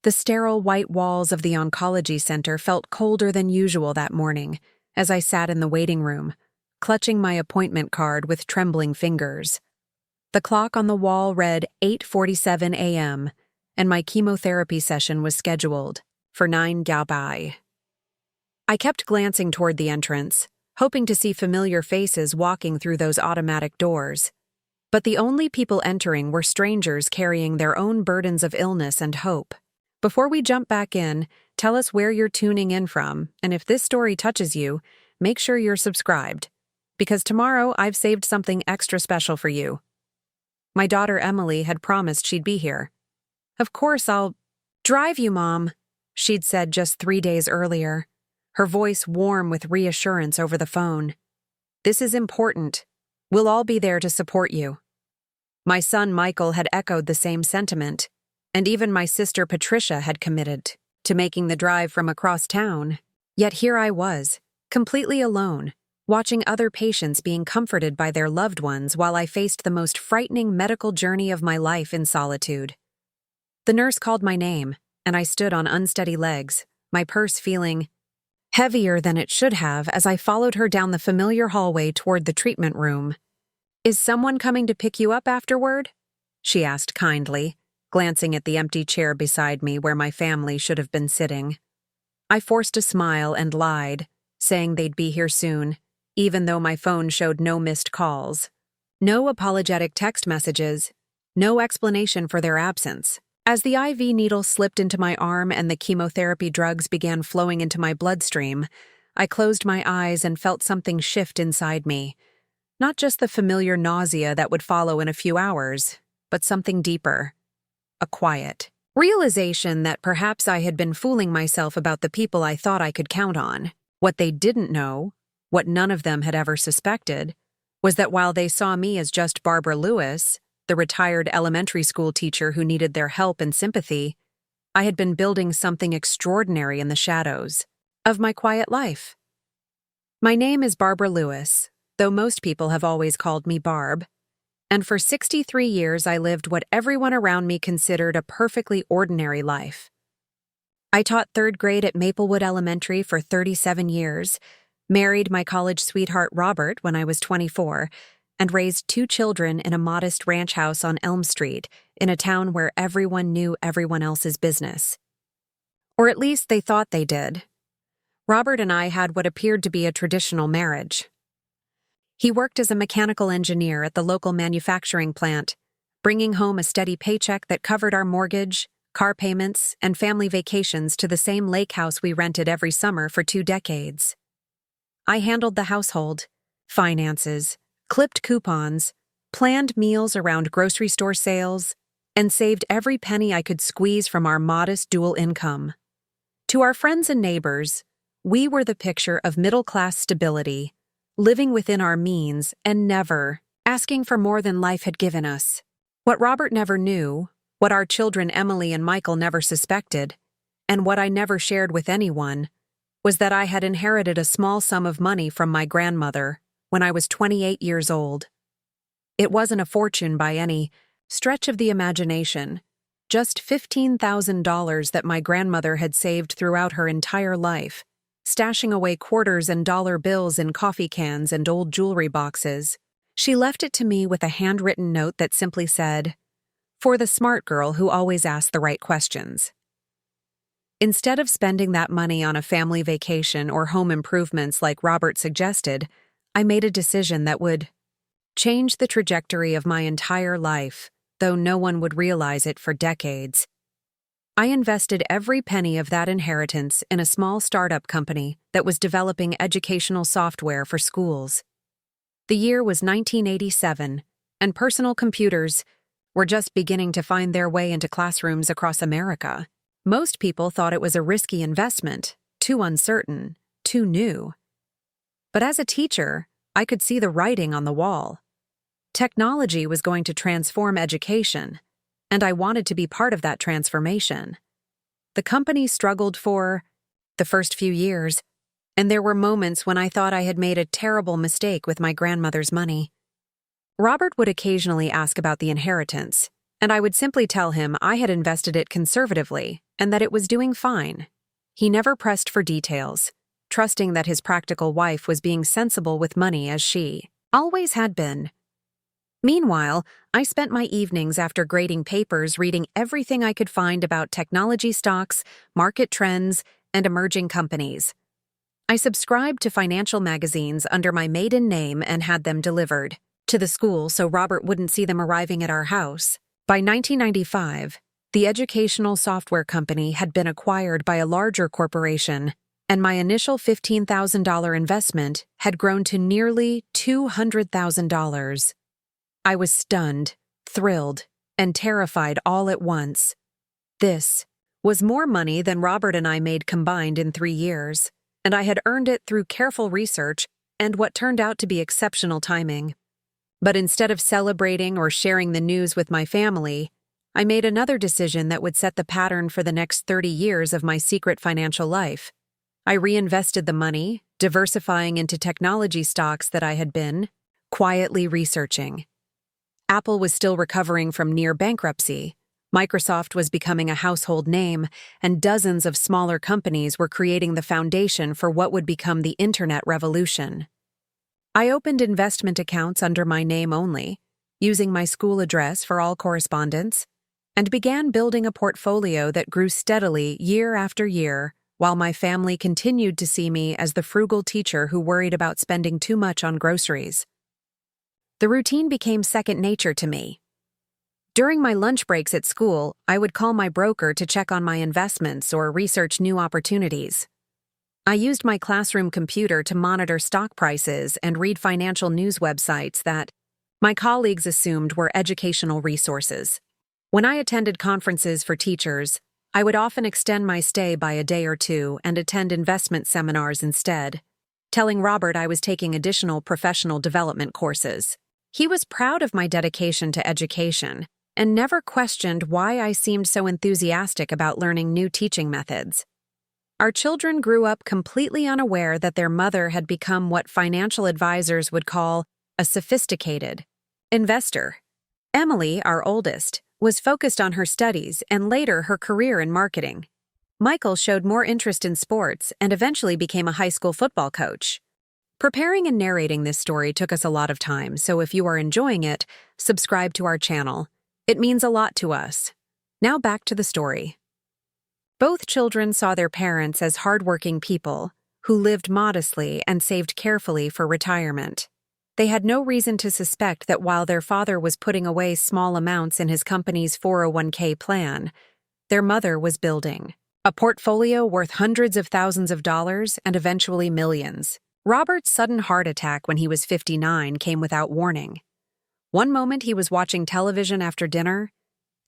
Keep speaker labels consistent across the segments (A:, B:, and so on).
A: The sterile white walls of the oncology center felt colder than usual that morning as I sat in the waiting room, clutching my appointment card with trembling fingers. The clock on the wall read 8:47 a.m., and my chemotherapy session was scheduled for 9 Gaobai. I kept glancing toward the entrance, hoping to see familiar faces walking through those automatic doors. But the only people entering were strangers carrying their own burdens of illness and hope. Before we jump back in, tell us where you're tuning in from, and if this story touches you, make sure you're subscribed, because tomorrow I've saved something extra special for you. My daughter Emily had promised she'd be here. Of course I'll drive you, Mom, she'd said just 3 days earlier, her voice warm with reassurance over the phone. This is important. We'll all be there to support you. My son Michael had echoed the same sentiment, and even my sister Patricia had committed to making the drive from across town. Yet here I was, completely alone, watching other patients being comforted by their loved ones while I faced the most frightening medical journey of my life in solitude. The nurse called my name, and I stood on unsteady legs, my purse feeling heavier than it should have as I followed her down the familiar hallway toward the treatment room. "Is someone coming to pick you up afterward?" she asked kindly, glancing at the empty chair beside me where my family should have been sitting. I forced a smile and lied, saying they'd be here soon, even though my phone showed no missed calls. No apologetic text messages, no explanation for their absence. As the IV needle slipped into my arm and the chemotherapy drugs began flowing into my bloodstream, I closed my eyes and felt something shift inside me. Not just the familiar nausea that would follow in a few hours, but something deeper. A quiet realization that perhaps I had been fooling myself about the people I thought I could count on. What they didn't know, what none of them had ever suspected, was that while they saw me as just Barbara Lewis, the retired elementary school teacher who needed their help and sympathy, I had been building something extraordinary in the shadows of my quiet life. My name is Barbara Lewis, though most people have always called me Barb, and for 63 years I lived what everyone around me considered a perfectly ordinary life. I taught 3rd grade at Maplewood Elementary for 37 years, married my college sweetheart Robert when I was 24, and raised 2 children in a modest ranch house on Elm Street, in a town where everyone knew everyone else's business. Or at least they thought they did. Robert and I had what appeared to be a traditional marriage. He worked as a mechanical engineer at the local manufacturing plant, bringing home a steady paycheck that covered our mortgage, car payments, and family vacations to the same lake house we rented every summer for 2 decades. I handled the household, finances, clipped coupons, planned meals around grocery store sales, and saved every penny I could squeeze from our modest dual income. To our friends and neighbors, we were the picture of middle-class stability, living within our means and never asking for more than life had given us. What Robert never knew, what our children Emily and Michael never suspected, and what I never shared with anyone, was that I had inherited a small sum of money from my grandmother when I was 28 years old. It wasn't a fortune by any stretch of the imagination, just $15,000 that my grandmother had saved throughout her entire life, stashing away quarters and dollar bills in coffee cans and old jewelry boxes. She left it to me with a handwritten note that simply said, "For the smart girl who always asked the right questions." Instead of spending that money on a family vacation or home improvements like Robert suggested, I made a decision that would change the trajectory of my entire life, though no one would realize it for decades. I invested every penny of that inheritance in a small startup company that was developing educational software for schools. The year was 1987, and personal computers were just beginning to find their way into classrooms across America. Most people thought it was a risky investment, too uncertain, too new. But as a teacher, I could see the writing on the wall. Technology was going to transform education, and I wanted to be part of that transformation. The company struggled for the first few years, and there were moments when I thought I had made a terrible mistake with my grandmother's money. Robert would occasionally ask about the inheritance, and I would simply tell him I had invested it conservatively and that it was doing fine. He never pressed for details, trusting that his practical wife was being sensible with money as she always had been. Meanwhile, I spent my evenings after grading papers reading everything I could find about technology stocks, market trends, and emerging companies. I subscribed to financial magazines under my maiden name and had them delivered to the school so Robert wouldn't see them arriving at our house. By 1995, the educational software company had been acquired by a larger corporation, and my initial $15,000 investment had grown to nearly $200,000. I was stunned, thrilled, and terrified all at once. This was more money than Robert and I made combined in 3 years, and I had earned it through careful research and what turned out to be exceptional timing. But instead of celebrating or sharing the news with my family, I made another decision that would set the pattern for the next 30 years of my secret financial life. I reinvested the money, diversifying into technology stocks that I had been quietly researching. Apple was still recovering from near bankruptcy, Microsoft was becoming a household name, and dozens of smaller companies were creating the foundation for what would become the Internet revolution. I opened investment accounts under my name only, using my school address for all correspondence, and began building a portfolio that grew steadily year after year, while my family continued to see me as the frugal teacher who worried about spending too much on groceries. The routine became second nature to me. During my lunch breaks at school, I would call my broker to check on my investments or research new opportunities. I used my classroom computer to monitor stock prices and read financial news websites that my colleagues assumed were educational resources. When I attended conferences for teachers, I would often extend my stay by a day or two and attend investment seminars instead, telling Robert I was taking additional professional development courses. He was proud of my dedication to education and never questioned why I seemed so enthusiastic about learning new teaching methods. Our children grew up completely unaware that their mother had become what financial advisors would call a sophisticated investor. Emily, our oldest, was focused on her studies and later her career in marketing. Michael showed more interest in sports and eventually became a high school football coach. Preparing and narrating this story took us a lot of time, so if you are enjoying it, subscribe to our channel. It means a lot to us. Now back to the story. Both children saw their parents as hardworking people who lived modestly and saved carefully for retirement. They had no reason to suspect that while their father was putting away small amounts in his company's 401k plan, their mother was building a portfolio worth hundreds of thousands of dollars and eventually millions. Robert's sudden heart attack when he was 59 came without warning. One moment he was watching television after dinner,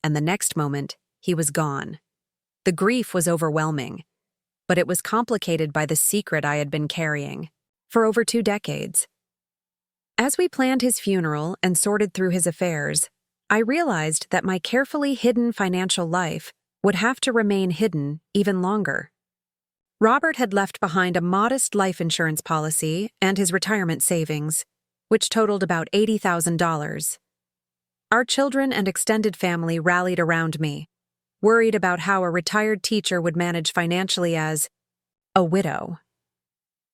A: and the next moment he was gone. The grief was overwhelming, but it was complicated by the secret I had been carrying for over 2 decades. As we planned his funeral and sorted through his affairs, I realized that my carefully hidden financial life would have to remain hidden even longer. Robert had left behind a modest life insurance policy and his retirement savings, which totaled about $80,000. Our children and extended family rallied around me, worried about how a retired teacher would manage financially as a widow.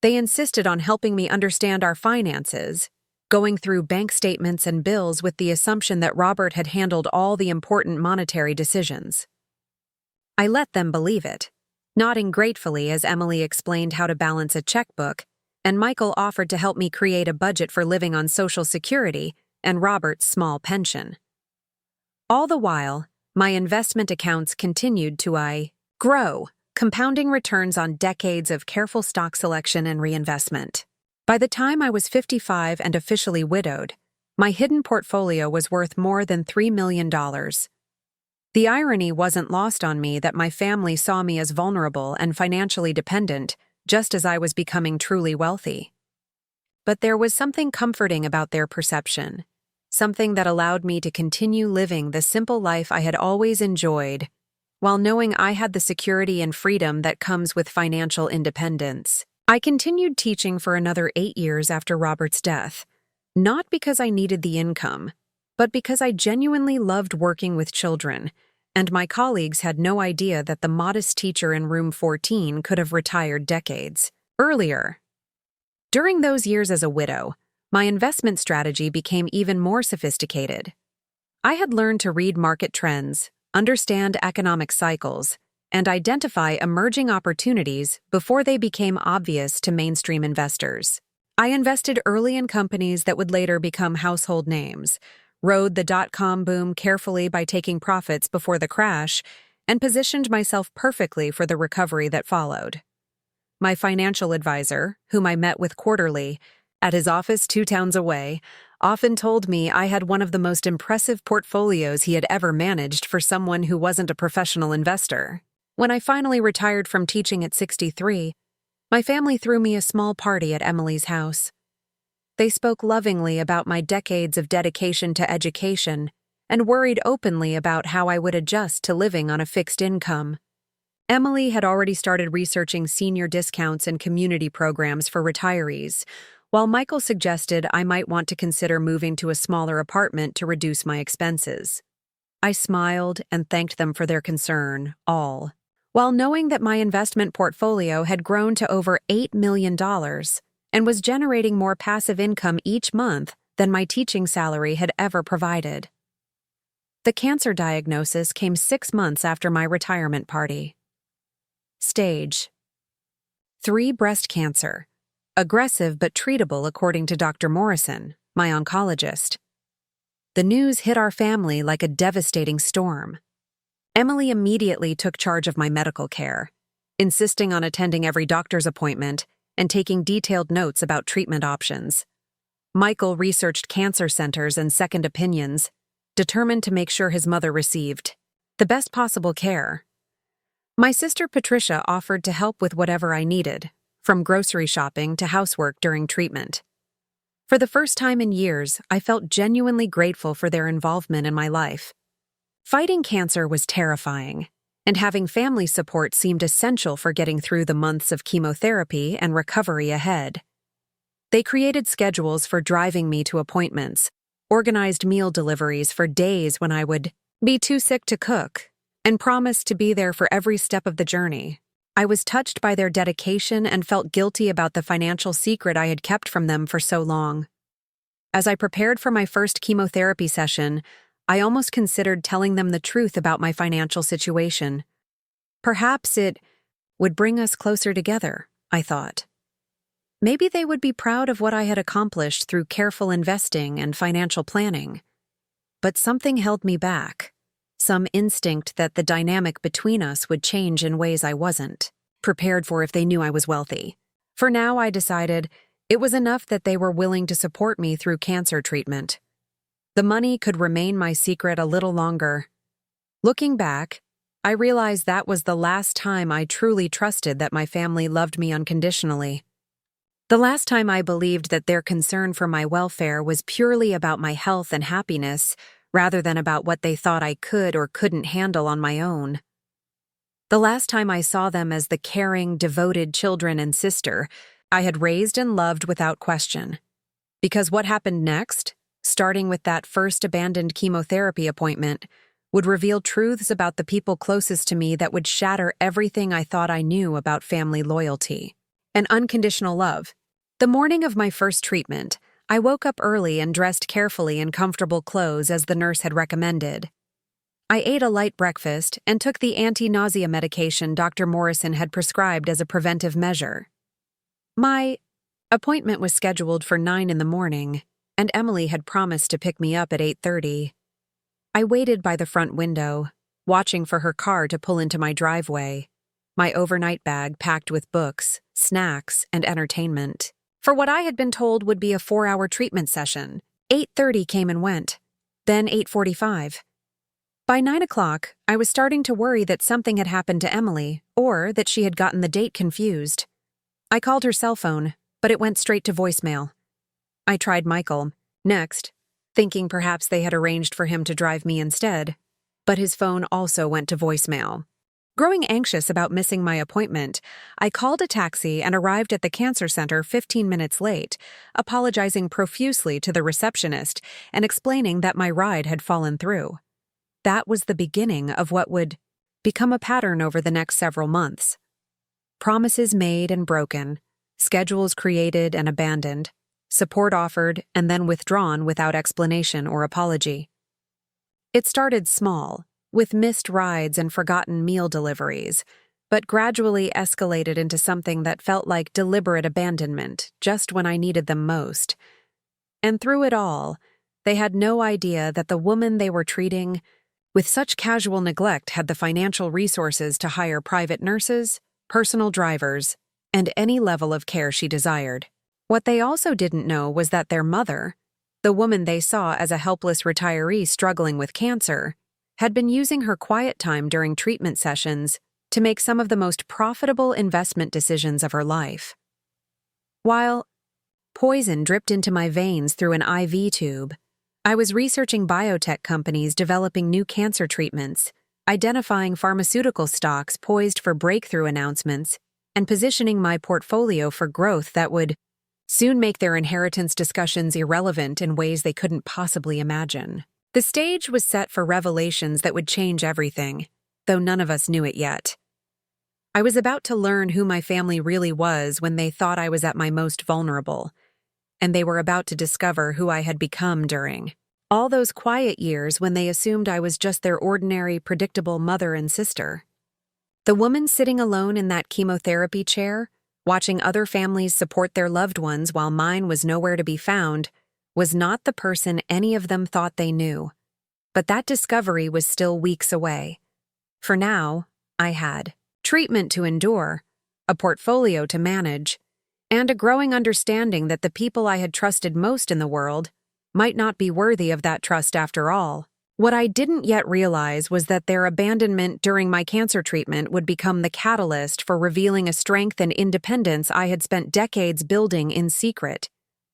A: They insisted on helping me understand our finances, going through bank statements and bills with the assumption that Robert had handled all the important monetary decisions. I let them believe it, nodding gratefully as Emily explained how to balance a checkbook, and Michael offered to help me create a budget for living on Social Security and Robert's small pension. All the while, my investment accounts continued to grow, compounding returns on decades of careful stock selection and reinvestment. By the time I was 55 and officially widowed, my hidden portfolio was worth more than $3 million. The irony wasn't lost on me that my family saw me as vulnerable and financially dependent, just as I was becoming truly wealthy. But there was something comforting about their perception, something that allowed me to continue living the simple life I had always enjoyed, while knowing I had the security and freedom that comes with financial independence. I continued teaching for another 8 years after Robert's death, not because I needed the income, but because I genuinely loved working with children, and my colleagues had no idea that the modest teacher in room 14 could have retired decades earlier. During those years as a widow, my investment strategy became even more sophisticated. I had learned to read market trends, understand economic cycles, and identify emerging opportunities before they became obvious to mainstream investors. I invested early in companies that would later become household names, rode the dot-com boom carefully by taking profits before the crash, and positioned myself perfectly for the recovery that followed. My financial advisor, whom I met with quarterly, at his office 2 towns away, often told me I had one of the most impressive portfolios he had ever managed for someone who wasn't a professional investor. When I finally retired from teaching at 63, my family threw me a small party at Emily's house. They spoke lovingly about my decades of dedication to education and worried openly about how I would adjust to living on a fixed income. Emily had already started researching senior discounts and community programs for retirees, while Michael suggested I might want to consider moving to a smaller apartment to reduce my expenses. I smiled and thanked them for their concern, all while knowing that my investment portfolio had grown to over $8 million and was generating more passive income each month than my teaching salary had ever provided. The cancer diagnosis came 6 months after my retirement party. Stage 3 breast cancer. Aggressive but treatable according to Dr. Morrison, my oncologist. The news hit our family like a devastating storm. Emily immediately took charge of my medical care, insisting on attending every doctor's appointment and taking detailed notes about treatment options. Michael researched cancer centers and second opinions, determined to make sure his mother received the best possible care. My sister Patricia offered to help with whatever I needed, from grocery shopping to housework during treatment. For the first time in years, I felt genuinely grateful for their involvement in my life. Fighting cancer was terrifying, and having family support seemed essential for getting through the months of chemotherapy and recovery ahead. They created schedules for driving me to appointments, organized meal deliveries for days when I would be too sick to cook, and promised to be there for every step of the journey. I was touched by their dedication and felt guilty about the financial secret I had kept from them for so long. As I prepared for my first chemotherapy session, I almost considered telling them the truth about my financial situation. Perhaps it would bring us closer together, I thought. Maybe they would be proud of what I had accomplished through careful investing and financial planning. But something held me back, some instinct that the dynamic between us would change in ways I wasn't prepared for if they knew I was wealthy. For now, I decided it was enough that they were willing to support me through cancer treatment. The money could remain my secret a little longer. Looking back, I realized that was the last time I truly trusted that my family loved me unconditionally. The last time I believed that their concern for my welfare was purely about my health and happiness, rather than about what they thought I could or couldn't handle on my own. The last time I saw them as the caring, devoted children and sister I had raised and loved without question. Because what happened next, starting with that first abandoned chemotherapy appointment, would reveal truths about the people closest to me that would shatter everything I thought I knew about family loyalty and unconditional love. The morning of my first treatment, I woke up early and dressed carefully in comfortable clothes as the nurse had recommended. I ate a light breakfast and took the anti-nausea medication Dr. Morrison had prescribed as a preventive measure. My appointment was scheduled for 9 in the morning, and Emily had promised to pick me up at 8:30. I waited by the front window, watching for her car to pull into my driveway, my overnight bag packed with books, snacks, and entertainment. For what I had been told would be a 4-hour treatment session, 8:30 came and went, then 8:45. By 9 o'clock, I was starting to worry that something had happened to Emily, or that she had gotten the date confused. I called her cell phone, but it went straight to voicemail. I tried Michael next, thinking perhaps they had arranged for him to drive me instead, but his phone also went to voicemail. Growing anxious about missing my appointment, I called a taxi and arrived at the cancer center 15 minutes late, apologizing profusely to the receptionist and explaining that my ride had fallen through. That was the beginning of what would become a pattern over the next several months. Promises made and broken, schedules created and abandoned, support offered and then withdrawn without explanation or apology. It started small, with missed rides and forgotten meal deliveries, but gradually escalated into something that felt like deliberate abandonment just when I needed them most. And through it all, they had no idea that the woman they were treating with such casual neglect had the financial resources to hire private nurses, personal drivers, and any level of care she desired. What they also didn't know was that their mother, the woman they saw as a helpless retiree struggling with cancer, had been using her quiet time during treatment sessions to make some of the most profitable investment decisions of her life. While poison dripped into my veins through an IV tube, I was researching biotech companies developing new cancer treatments, identifying pharmaceutical stocks poised for breakthrough announcements, and positioning my portfolio for growth that would soon make their inheritance discussions irrelevant in ways they couldn't possibly imagine. The stage was set for revelations that would change everything, though none of us knew it yet. I was about to learn who my family really was when they thought I was at my most vulnerable, and they were about to discover who I had become during all those quiet years when they assumed I was just their ordinary, predictable mother and sister. The woman sitting alone in that chemotherapy chair, watching other families support their loved ones while mine was nowhere to be found, was not the person any of them thought they knew. But that discovery was still weeks away. For now, I had treatment to endure, a portfolio to manage, and a growing understanding that the people I had trusted most in the world might not be worthy of that trust after all. What I didn't yet realize was that their abandonment during my cancer treatment would become the catalyst for revealing a strength and independence I had spent decades building in secret,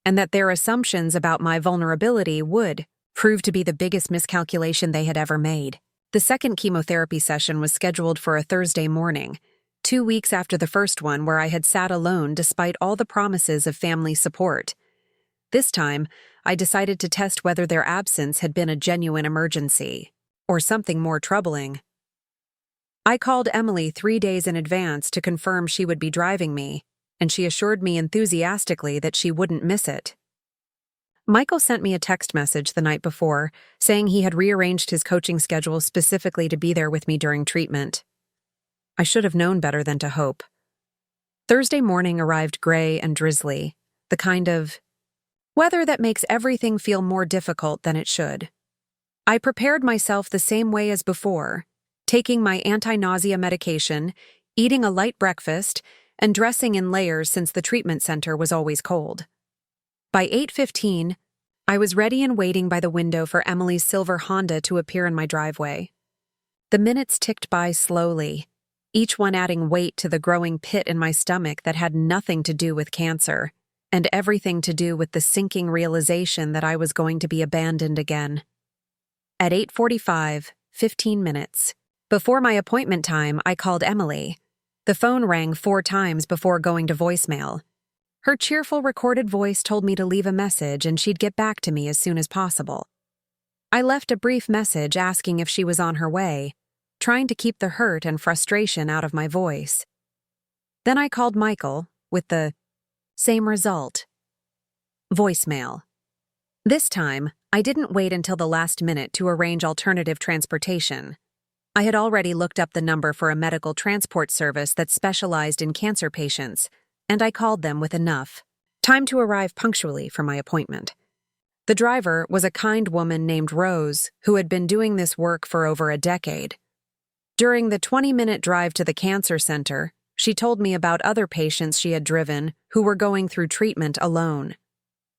A: and that their assumptions about my vulnerability would prove to be the biggest miscalculation they had ever made. The second chemotherapy session was scheduled for a Thursday morning, 2 weeks after the first one where I had sat alone despite all the promises of family support. This time, I decided to test whether their absence had been a genuine emergency, or something more troubling. I called Emily 3 days in advance to confirm she would be driving me, and she assured me enthusiastically that she wouldn't miss it. Michael sent me a text message the night before, saying he had rearranged his coaching schedule specifically to be there with me during treatment. I should have known better than to hope. Thursday morning arrived gray and drizzly, the kind of weather that makes everything feel more difficult than it should. I prepared myself the same way as before, taking my anti-nausea medication, eating a light breakfast, and dressing in layers since the treatment center was always cold. By 8:15, I was ready and waiting by the window for Emily's silver Honda to appear in my driveway. The minutes ticked by slowly, each one adding weight to the growing pit in my stomach that had nothing to do with cancer, and everything to do with the sinking realization that I was going to be abandoned again. At 8:45, 15 minutes before my appointment time, I called Emily. The phone rang 4 times before going to voicemail. Her cheerful recorded voice told me to leave a message and she'd get back to me as soon as possible. I left a brief message asking if she was on her way, trying to keep the hurt and frustration out of my voice. Then I called Michael, with the same result. Voicemail. This time, I didn't wait until the last minute to arrange alternative transportation. I had already looked up the number for a medical transport service that specialized in cancer patients, and I called them with enough time to arrive punctually for my appointment. The driver was a kind woman named Rose, who had been doing this work for over a decade. During the 20-minute drive to the cancer center, she told me about other patients she had driven who were going through treatment alone.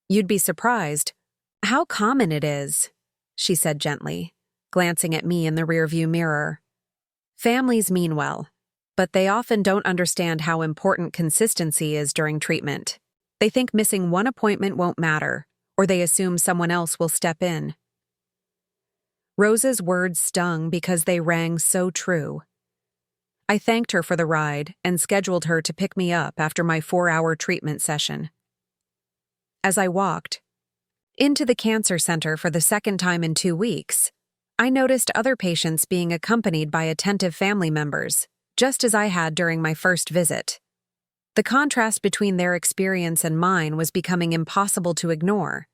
A: "You'd be surprised how common it is," she said gently, glancing at me in the rearview mirror. "Families mean well, but they often don't understand how important consistency is during treatment. They think missing one appointment won't matter, or they assume someone else will step in." Rose's words stung because they rang so true. I thanked her for the ride and scheduled her to pick me up after my 4-hour treatment session. As I walked into the cancer center for the second time in 2 weeks, I noticed other patients being accompanied by attentive family members, just as I had during my first visit. The contrast between their experience and mine was becoming impossible to ignore.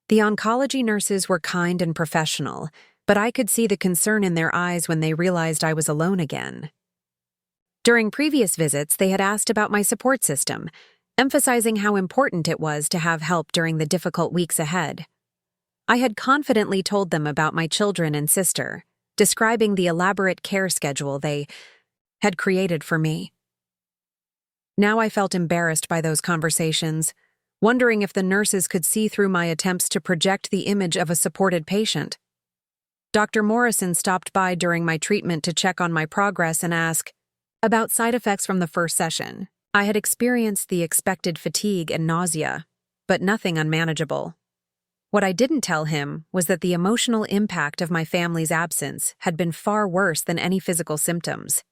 A: The oncology nurses were kind and professional, but I could see the concern in their eyes when they realized I was alone again. During previous visits, they had asked about my support system, emphasizing how important it was to have help during the difficult weeks ahead. I had confidently told them about my children and sister, describing the elaborate care schedule they had created for me. Now I felt embarrassed by those conversations, wondering if the nurses could see through my attempts to project the image of a supported patient. Dr. Morrison stopped by during my treatment to check on my progress and ask about side effects from the first session. I had experienced the expected fatigue and nausea, but nothing unmanageable. What I didn't tell him was that the emotional impact of my family's absence had been far worse than any physical symptoms.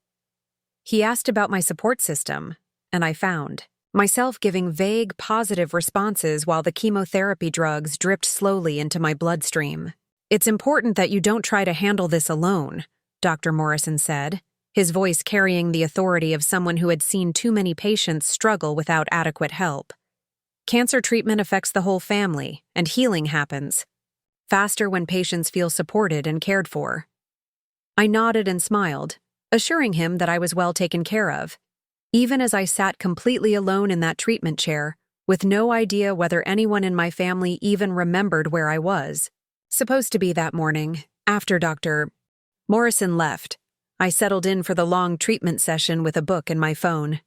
A: He asked about my support system, and I found myself giving vague, positive responses while the chemotherapy drugs dripped slowly into my bloodstream. "It's important that you don't try to handle this alone," Dr. Morrison said, his voice carrying the authority of someone who had seen too many patients struggle without adequate help. "Cancer treatment affects the whole family, and healing happens faster when patients feel supported and cared for." I nodded and smiled, assuring him that I was well taken care of, even as I sat completely alone in that treatment chair, with no idea whether anyone in my family even remembered where I was. Supposed to be that morning, after Dr. Morrison left, I settled in for the long treatment session with a book and my phone.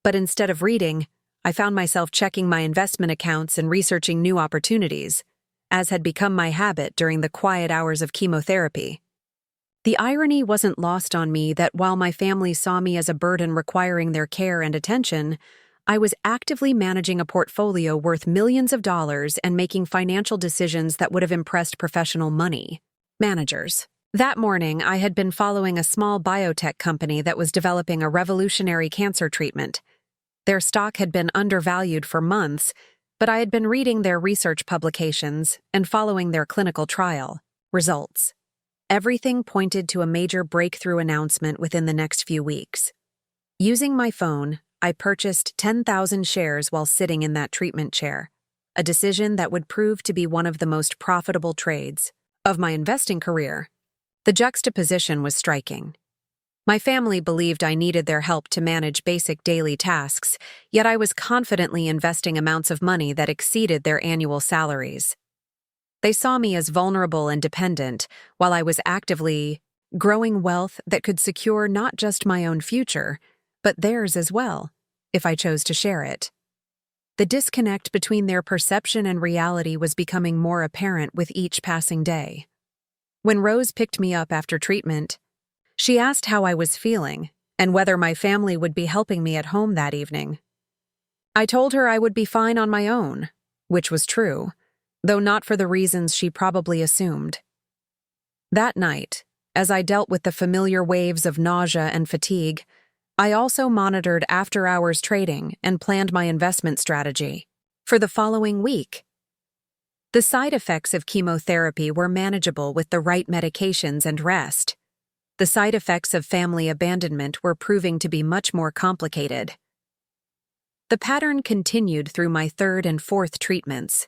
A: But instead of reading, I found myself checking my investment accounts and researching new opportunities, as had become my habit during the quiet hours of chemotherapy. The irony wasn't lost on me that while my family saw me as a burden requiring their care and attention, I was actively managing a portfolio worth millions of dollars and making financial decisions that would have impressed professional money managers. That morning, I had been following a small biotech company that was developing a revolutionary cancer treatment. Their stock had been undervalued for months, but I had been reading their research publications and following their clinical trial results. Everything pointed to a major breakthrough announcement within the next few weeks. Using my phone, I purchased 10,000 shares while sitting in that treatment chair, a decision that would prove to be one of the most profitable trades of my investing career. The juxtaposition was striking. My family believed I needed their help to manage basic daily tasks, yet I was confidently investing amounts of money that exceeded their annual salaries. They saw me as vulnerable and dependent, while I was actively growing wealth that could secure not just my own future, but theirs as well, if I chose to share it. The disconnect between their perception and reality was becoming more apparent with each passing day. When Rose picked me up after treatment, she asked how I was feeling and whether my family would be helping me at home that evening. I told her I would be fine on my own, which was true, though not for the reasons she probably assumed. That night, as I dealt with the familiar waves of nausea and fatigue, I also monitored after-hours trading and planned my investment strategy for the following week. The side effects of chemotherapy were manageable with the right medications and rest. The side effects of family abandonment were proving to be much more complicated. The pattern continued through my third and fourth treatments.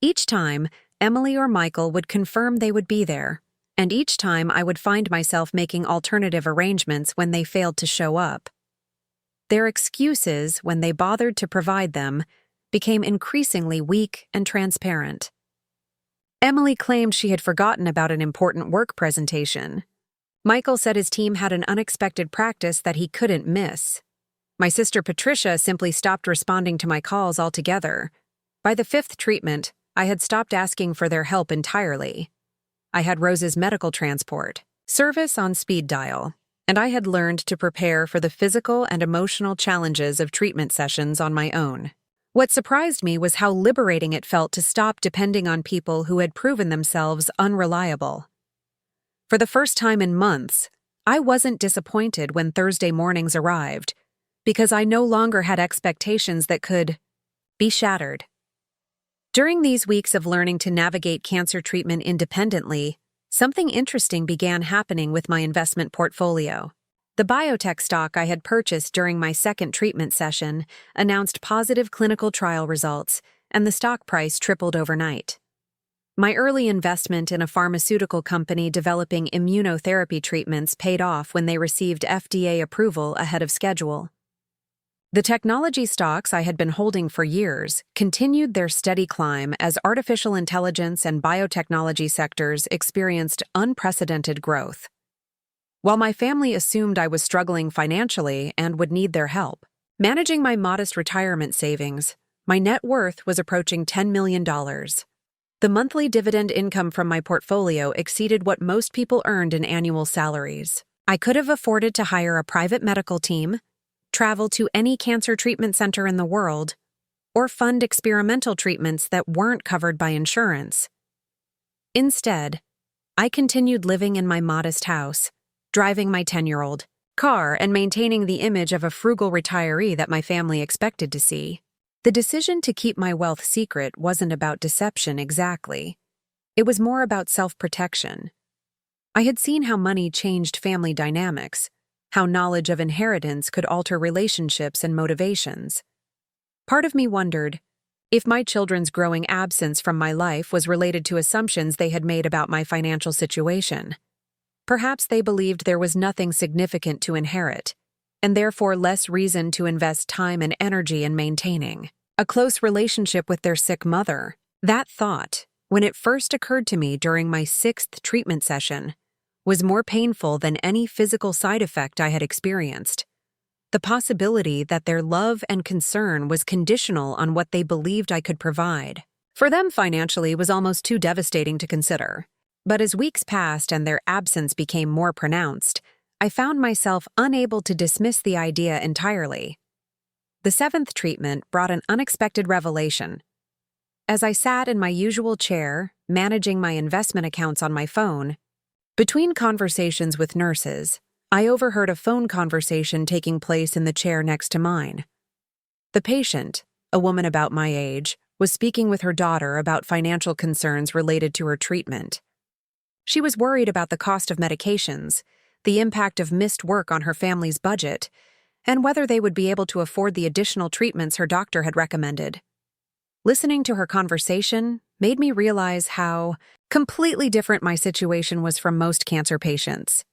A: Each time, Emily or Michael would confirm they would be there, and each time I would find myself making alternative arrangements when they failed to show up. Their excuses, when they bothered to provide them, became increasingly weak and transparent. Emily claimed she had forgotten about an important work presentation. Michael said his team had an unexpected practice that he couldn't miss. My sister Patricia simply stopped responding to my calls altogether. By the fifth treatment, I had stopped asking for their help entirely. I had Rose's medical transport service on speed dial, and I had learned to prepare for the physical and emotional challenges of treatment sessions on my own. What surprised me was how liberating it felt to stop depending on people who had proven themselves unreliable. For the first time in months, I wasn't disappointed when Thursday mornings arrived, because I no longer had expectations that could be shattered. During these weeks of learning to navigate cancer treatment independently, something interesting began happening with my investment portfolio. The biotech stock I had purchased during my second treatment session announced positive clinical trial results, and the stock price tripled overnight. My early investment in a pharmaceutical company developing immunotherapy treatments paid off when they received FDA approval ahead of schedule. The technology stocks I had been holding for years continued their steady climb as artificial intelligence and biotechnology sectors experienced unprecedented growth. While my family assumed I was struggling financially and would need their help, managing my modest retirement savings, my net worth was approaching $10 million. The monthly dividend income from my portfolio exceeded what most people earned in annual salaries. I could have afforded to hire a private medical team, travel to any cancer treatment center in the world, or fund experimental treatments that weren't covered by insurance. Instead, I continued living in my modest house, driving my 10-year-old car and maintaining the image of a frugal retiree that my family expected to see. The decision to keep my wealth secret wasn't about deception exactly. It was more about self-protection. I had seen how money changed family dynamics, how knowledge of inheritance could alter relationships and motivations. Part of me wondered if my children's growing absence from my life was related to assumptions they had made about my financial situation. Perhaps they believed there was nothing significant to inherit, and therefore less reason to invest time and energy in maintaining a close relationship with their sick mother. That thought, when it first occurred to me during my 6th treatment session, was more painful than any physical side effect I had experienced. The possibility that their love and concern was conditional on what they believed I could provide for them financially was almost too devastating to consider. But as weeks passed and their absence became more pronounced, I found myself unable to dismiss the idea entirely. The 7th treatment brought an unexpected revelation. As I sat in my usual chair, managing my investment accounts on my phone, between conversations with nurses, I overheard a phone conversation taking place in the chair next to mine. The patient, a woman about my age, was speaking with her daughter about financial concerns related to her treatment. She was worried about the cost of medications, the impact of missed work on her family's budget, and whether they would be able to afford the additional treatments her doctor had recommended. Listening to her conversation made me realize how completely different my situation was from most cancer patients.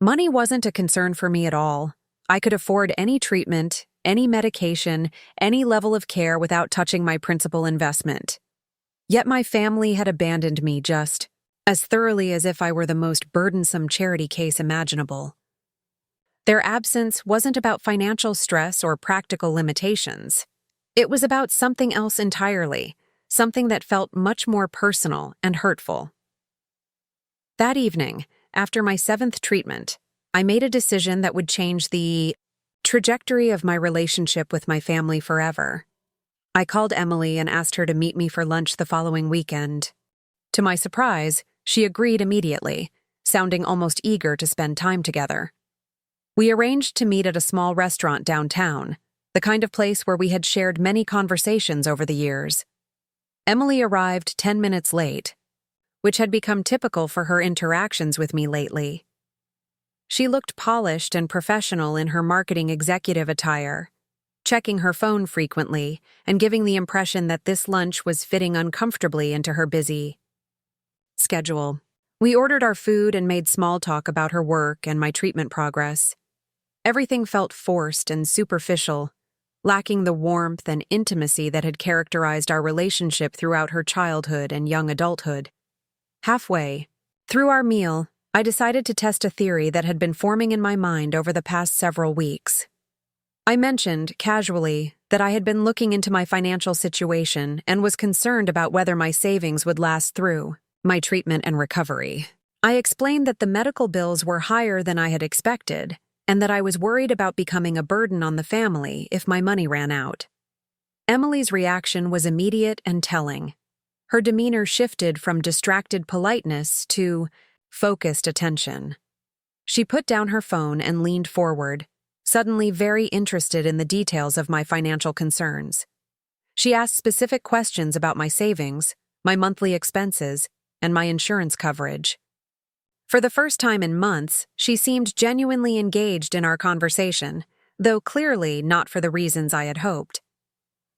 A: Money wasn't a concern for me at all. I could afford any treatment, any medication, any level of care without touching my principal investment. Yet my family had abandoned me just as thoroughly as if I were the most burdensome charity case imaginable. Their absence wasn't about financial stress or practical limitations. It was about something else entirely, something that felt much more personal and hurtful. That evening, after my 7th treatment, I made a decision that would change the trajectory of my relationship with my family forever. I called Emily and asked her to meet me for lunch the following weekend. To my surprise, she agreed immediately, sounding almost eager to spend time together. We arranged to meet at a small restaurant downtown, the kind of place where we had shared many conversations over the years. Emily arrived 10 minutes late, which had become typical for her interactions with me lately. She looked polished and professional in her marketing executive attire, checking her phone frequently and giving the impression that this lunch was fitting uncomfortably into her busy schedule. We ordered our food and made small talk about her work and my treatment progress. Everything felt forced and superficial, lacking the warmth and intimacy that had characterized our relationship throughout her childhood and young adulthood. Halfway through our meal, I decided to test a theory that had been forming in my mind over the past several weeks. I mentioned, casually, that I had been looking into my financial situation and was concerned about whether my savings would last through my treatment and recovery. I explained that the medical bills were higher than I had expected, and that I was worried about becoming a burden on the family if my money ran out. Emily's reaction was immediate and telling. Her demeanor shifted from distracted politeness to focused attention. She put down her phone and leaned forward, suddenly very interested in the details of my financial concerns. She asked specific questions about my savings, my monthly expenses, and my insurance coverage. For the first time in months, she seemed genuinely engaged in our conversation, though clearly not for the reasons I had hoped.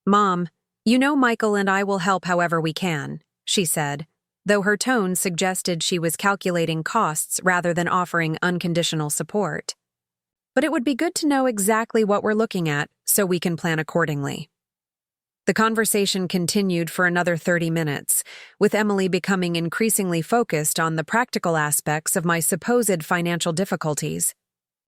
A: "Mom, you know Michael and I will help however we can," she said, though her tone suggested she was calculating costs rather than offering unconditional support. "But it would be good to know exactly what we're looking at so we can plan accordingly." The conversation continued for another 30 minutes, with Emily becoming increasingly focused on the practical aspects of my supposed financial difficulties.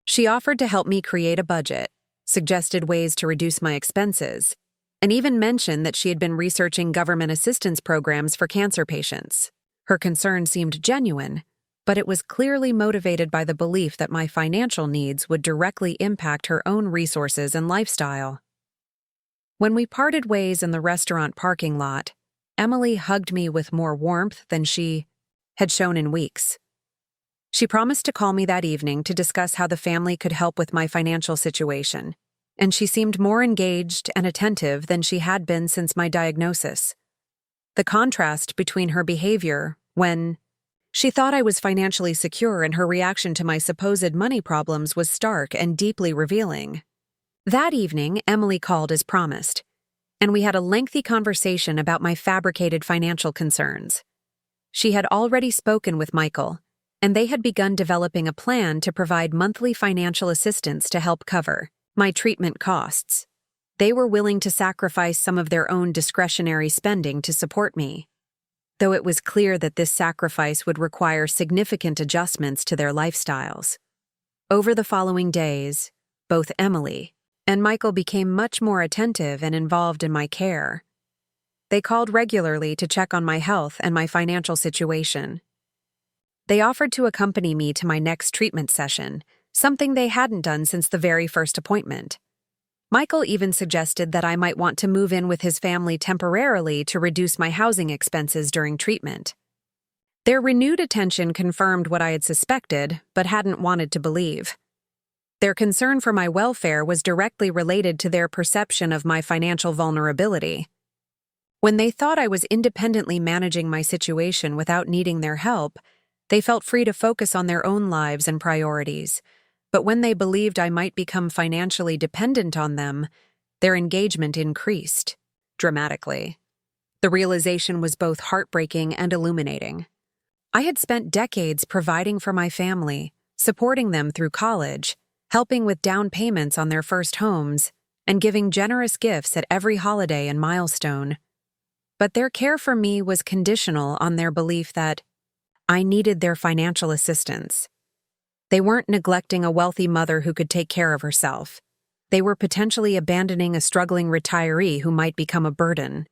A: She offered to help me create a budget, suggested ways to reduce my expenses, and even mentioned that she had been researching government assistance programs for cancer patients. Her concern seemed genuine, but it was clearly motivated by the belief that my financial needs would directly impact her own resources and lifestyle. When we parted ways in the restaurant parking lot, Emily hugged me with more warmth than she had shown in weeks. She promised to call me that evening to discuss how the family could help with my financial situation, and she seemed more engaged and attentive than she had been since my diagnosis. The contrast between her behavior when she thought I was financially secure and her reaction to my supposed money problems was stark and deeply revealing. That evening, Emily called as promised, and we had a lengthy conversation about my fabricated financial concerns. She had already spoken with Michael, and they had begun developing a plan to provide monthly financial assistance to help cover my treatment costs. They were willing to sacrifice some of their own discretionary spending to support me, though it was clear that this sacrifice would require significant adjustments to their lifestyles. Over the following days, both Emily and Michael became much more attentive and involved in my care. They called regularly to check on my health and my financial situation. They offered to accompany me to my next treatment session, something they hadn't done since the very first appointment. Michael even suggested that I might want to move in with his family temporarily to reduce my housing expenses during treatment. Their renewed attention confirmed what I had suspected but hadn't wanted to believe. Their concern for my welfare was directly related to their perception of my financial vulnerability. When they thought I was independently managing my situation without needing their help, they felt free to focus on their own lives and priorities. But when they believed I might become financially dependent on them, their engagement increased dramatically. The realization was both heartbreaking and illuminating. I had spent decades providing for my family, supporting them through college, helping with down payments on their first homes, and giving generous gifts at every holiday and milestone. But their care for me was conditional on their belief that I needed their financial assistance. They weren't neglecting a wealthy mother who could take care of herself. They were potentially abandoning a struggling retiree who might become a burden.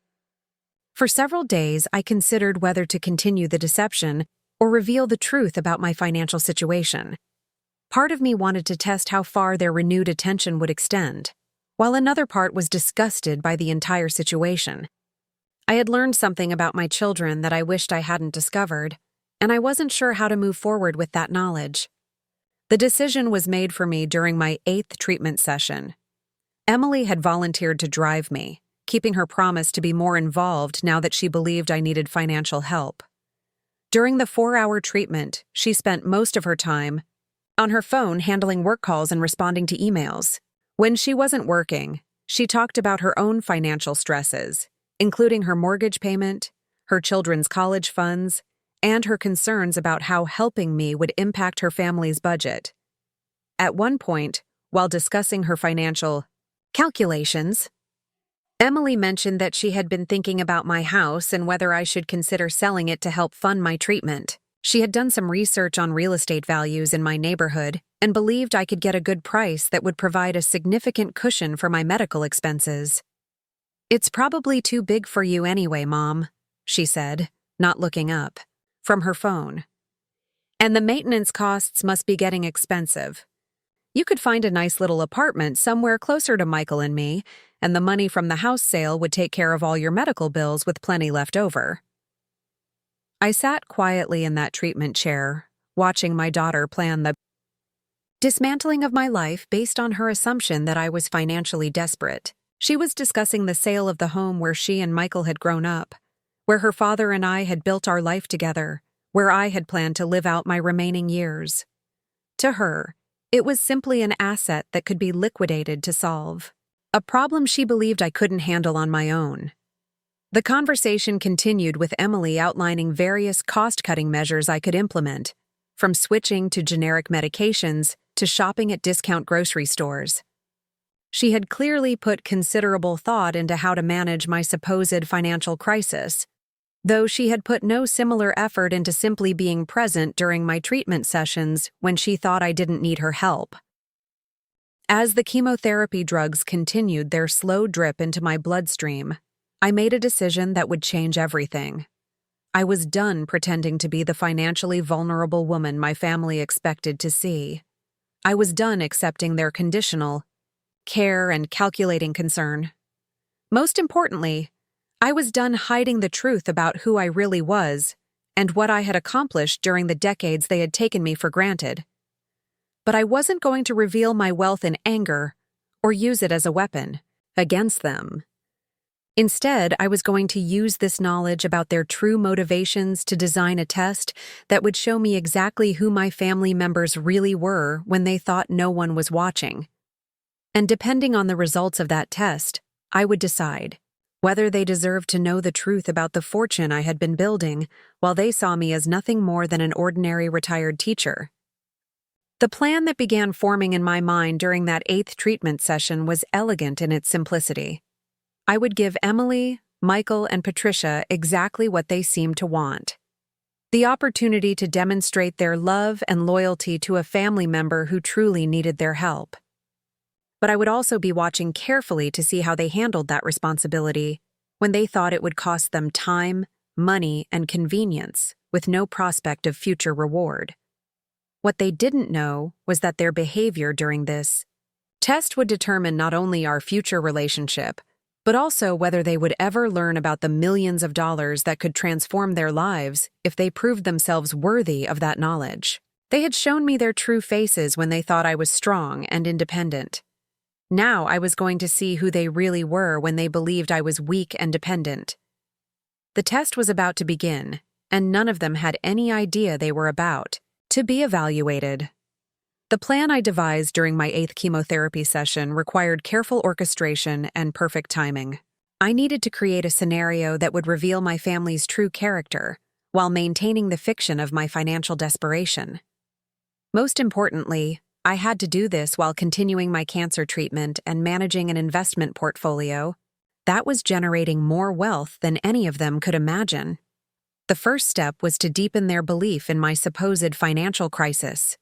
A: For several days, I considered whether to continue the deception or reveal the truth about my financial situation. Part of me wanted to test how far their renewed attention would extend, while another part was disgusted by the entire situation. I had learned something about my children that I wished I hadn't discovered, and I wasn't sure how to move forward with that knowledge. The decision was made for me during my 8th treatment session. Emily had volunteered to drive me, keeping her promise to be more involved now that she believed I needed financial help. During the 4-hour treatment, she spent most of her time on her phone handling work calls and responding to emails. When she wasn't working, she talked about her own financial stresses, including her mortgage payment, her children's college funds, and her concerns about how helping me would impact her family's budget. At one point, while discussing her financial calculations, Emily mentioned that she had been thinking about my house and whether I should consider selling it to help fund my treatment. She had done some research on real estate values in my neighborhood and believed I could get a good price that would provide a significant cushion for my medical expenses. "It's probably too big for you anyway, Mom," she said, not looking up from her phone. "And the maintenance costs must be getting expensive. You could find a nice little apartment somewhere closer to Michael and me, and the money from the house sale would take care of all your medical bills with plenty left over." I sat quietly in that treatment chair, watching my daughter plan the dismantling of my life based on her assumption that I was financially desperate. She was discussing the sale of the home where she and Michael had grown up, where her father and I had built our life together, where I had planned to live out my remaining years. To her, it was simply an asset that could be liquidated to solve a problem she believed I couldn't handle on my own. The conversation continued with Emily outlining various cost-cutting measures I could implement, from switching to generic medications to shopping at discount grocery stores. She had clearly put considerable thought into how to manage my supposed financial crisis, though she had put no similar effort into simply being present during my treatment sessions when she thought I didn't need her help. As the chemotherapy drugs continued their slow drip into my bloodstream, I made a decision that would change everything. I was done pretending to be the financially vulnerable woman my family expected to see. I was done accepting their conditional care and calculating concern. Most importantly, I was done hiding the truth about who I really was and what I had accomplished during the decades they had taken me for granted. But I wasn't going to reveal my wealth in anger or use it as a weapon against them. Instead, I was going to use this knowledge about their true motivations to design a test that would show me exactly who my family members really were when they thought no one was watching. And depending on the results of that test, I would decide whether they deserved to know the truth about the fortune I had been building while they saw me as nothing more than an ordinary retired teacher. The plan that began forming in my mind during that 8th treatment session was elegant in its simplicity. I would give Emily, Michael, and Patricia exactly what they seemed to want: the opportunity to demonstrate their love and loyalty to a family member who truly needed their help. But I would also be watching carefully to see how they handled that responsibility when they thought it would cost them time, money, and convenience with no prospect of future reward. What they didn't know was that their behavior during this test would determine not only our future relationship, but also whether they would ever learn about the millions of dollars that could transform their lives if they proved themselves worthy of that knowledge. They had shown me their true faces when they thought I was strong and independent. Now I was going to see who they really were when they believed I was weak and dependent. The test was about to begin, and none of them had any idea they were about to be evaluated. The plan I devised during my 8th chemotherapy session required careful orchestration and perfect timing. I needed to create a scenario that would reveal my family's true character while maintaining the fiction of my financial desperation. Most importantly, I had to do this while continuing my cancer treatment and managing an investment portfolio that was generating more wealth than any of them could imagine. The first step was to deepen their belief in my supposed financial crisis.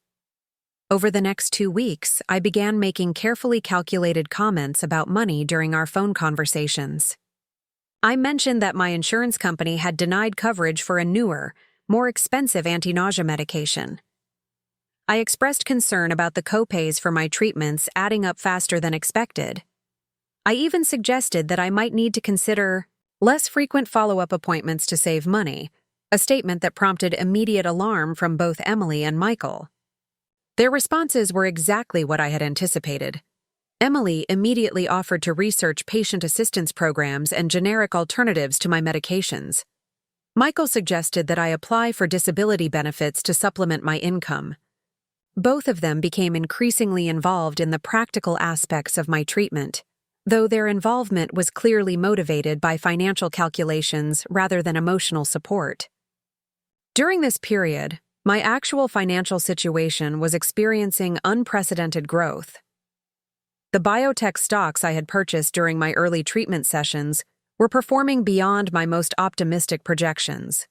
A: Over the next 2 weeks, I began making carefully calculated comments about money during our phone conversations. I mentioned that my insurance company had denied coverage for a newer, more expensive anti-nausea medication. I expressed concern about the copays for my treatments adding up faster than expected. I even suggested that I might need to consider less frequent follow-up appointments to save money, a statement that prompted immediate alarm from both Emily and Michael. Their responses were exactly what I had anticipated. Emily immediately offered to research patient assistance programs and generic alternatives to my medications. Michael suggested that I apply for disability benefits to supplement my income. Both of them became increasingly involved in the practical aspects of my treatment, though their involvement was clearly motivated by financial calculations rather than emotional support. During this period, my actual financial situation was experiencing unprecedented growth. The biotech stocks I had purchased during my early treatment sessions were performing beyond my most optimistic projections.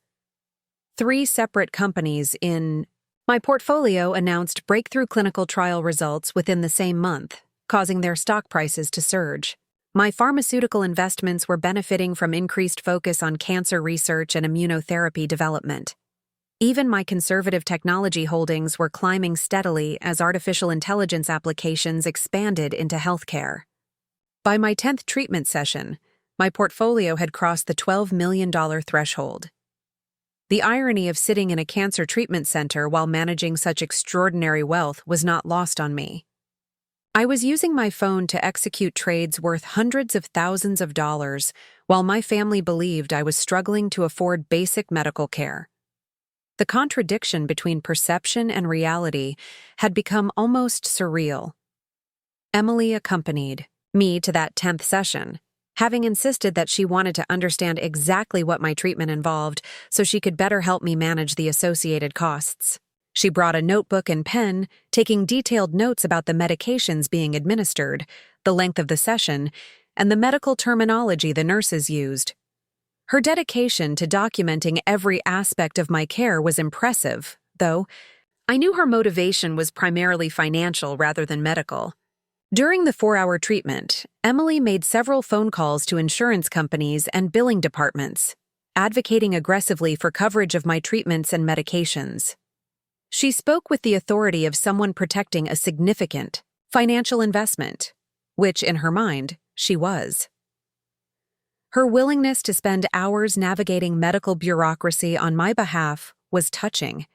A: 3 separate companies in my portfolio announced breakthrough clinical trial results within the same month, causing their stock prices to surge. My pharmaceutical investments were benefiting from increased focus on cancer research and immunotherapy development. Even my conservative technology holdings were climbing steadily as artificial intelligence applications expanded into healthcare. By my 10th treatment session, my portfolio had crossed the $12 million threshold. The irony of sitting in a cancer treatment center while managing such extraordinary wealth was not lost on me. I was using my phone to execute trades worth hundreds of thousands of dollars, while my family believed I was struggling to afford basic medical care. The contradiction between perception and reality had become almost surreal. Emily accompanied me to that 10th session, having insisted that she wanted to understand exactly what my treatment involved so she could better help me manage the associated costs. She brought a notebook and pen, taking detailed notes about the medications being administered, the length of the session, and the medical terminology the nurses used. Her dedication to documenting every aspect of my care was impressive, though I knew her motivation was primarily financial rather than medical. During the 4-hour treatment, Emily made several phone calls to insurance companies and billing departments, advocating aggressively for coverage of my treatments and medications. She spoke with the authority of someone protecting a significant financial investment, which, in her mind, she was. Her willingness to spend hours navigating medical bureaucracy on my behalf was touching,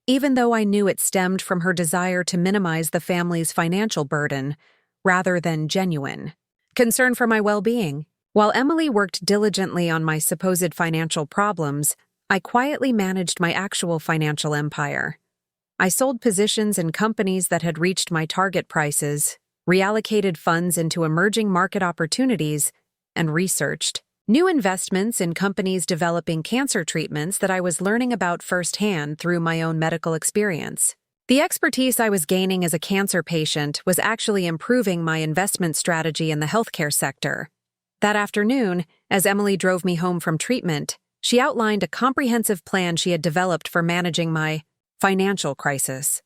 A: even though I knew it stemmed from her desire to minimize the family's financial burden rather than genuine concern for my well-being. While Emily worked diligently on my supposed financial problems, I quietly managed my actual financial empire. I sold positions in companies that had reached my target prices, reallocated funds into emerging market opportunities, and researched new investments in companies developing cancer treatments that I was learning about firsthand through my own medical experience. The expertise I was gaining as a cancer patient was actually improving my investment strategy in the healthcare sector. That afternoon, as Emily drove me home from treatment, she outlined a comprehensive plan she had developed for managing my financial crisis.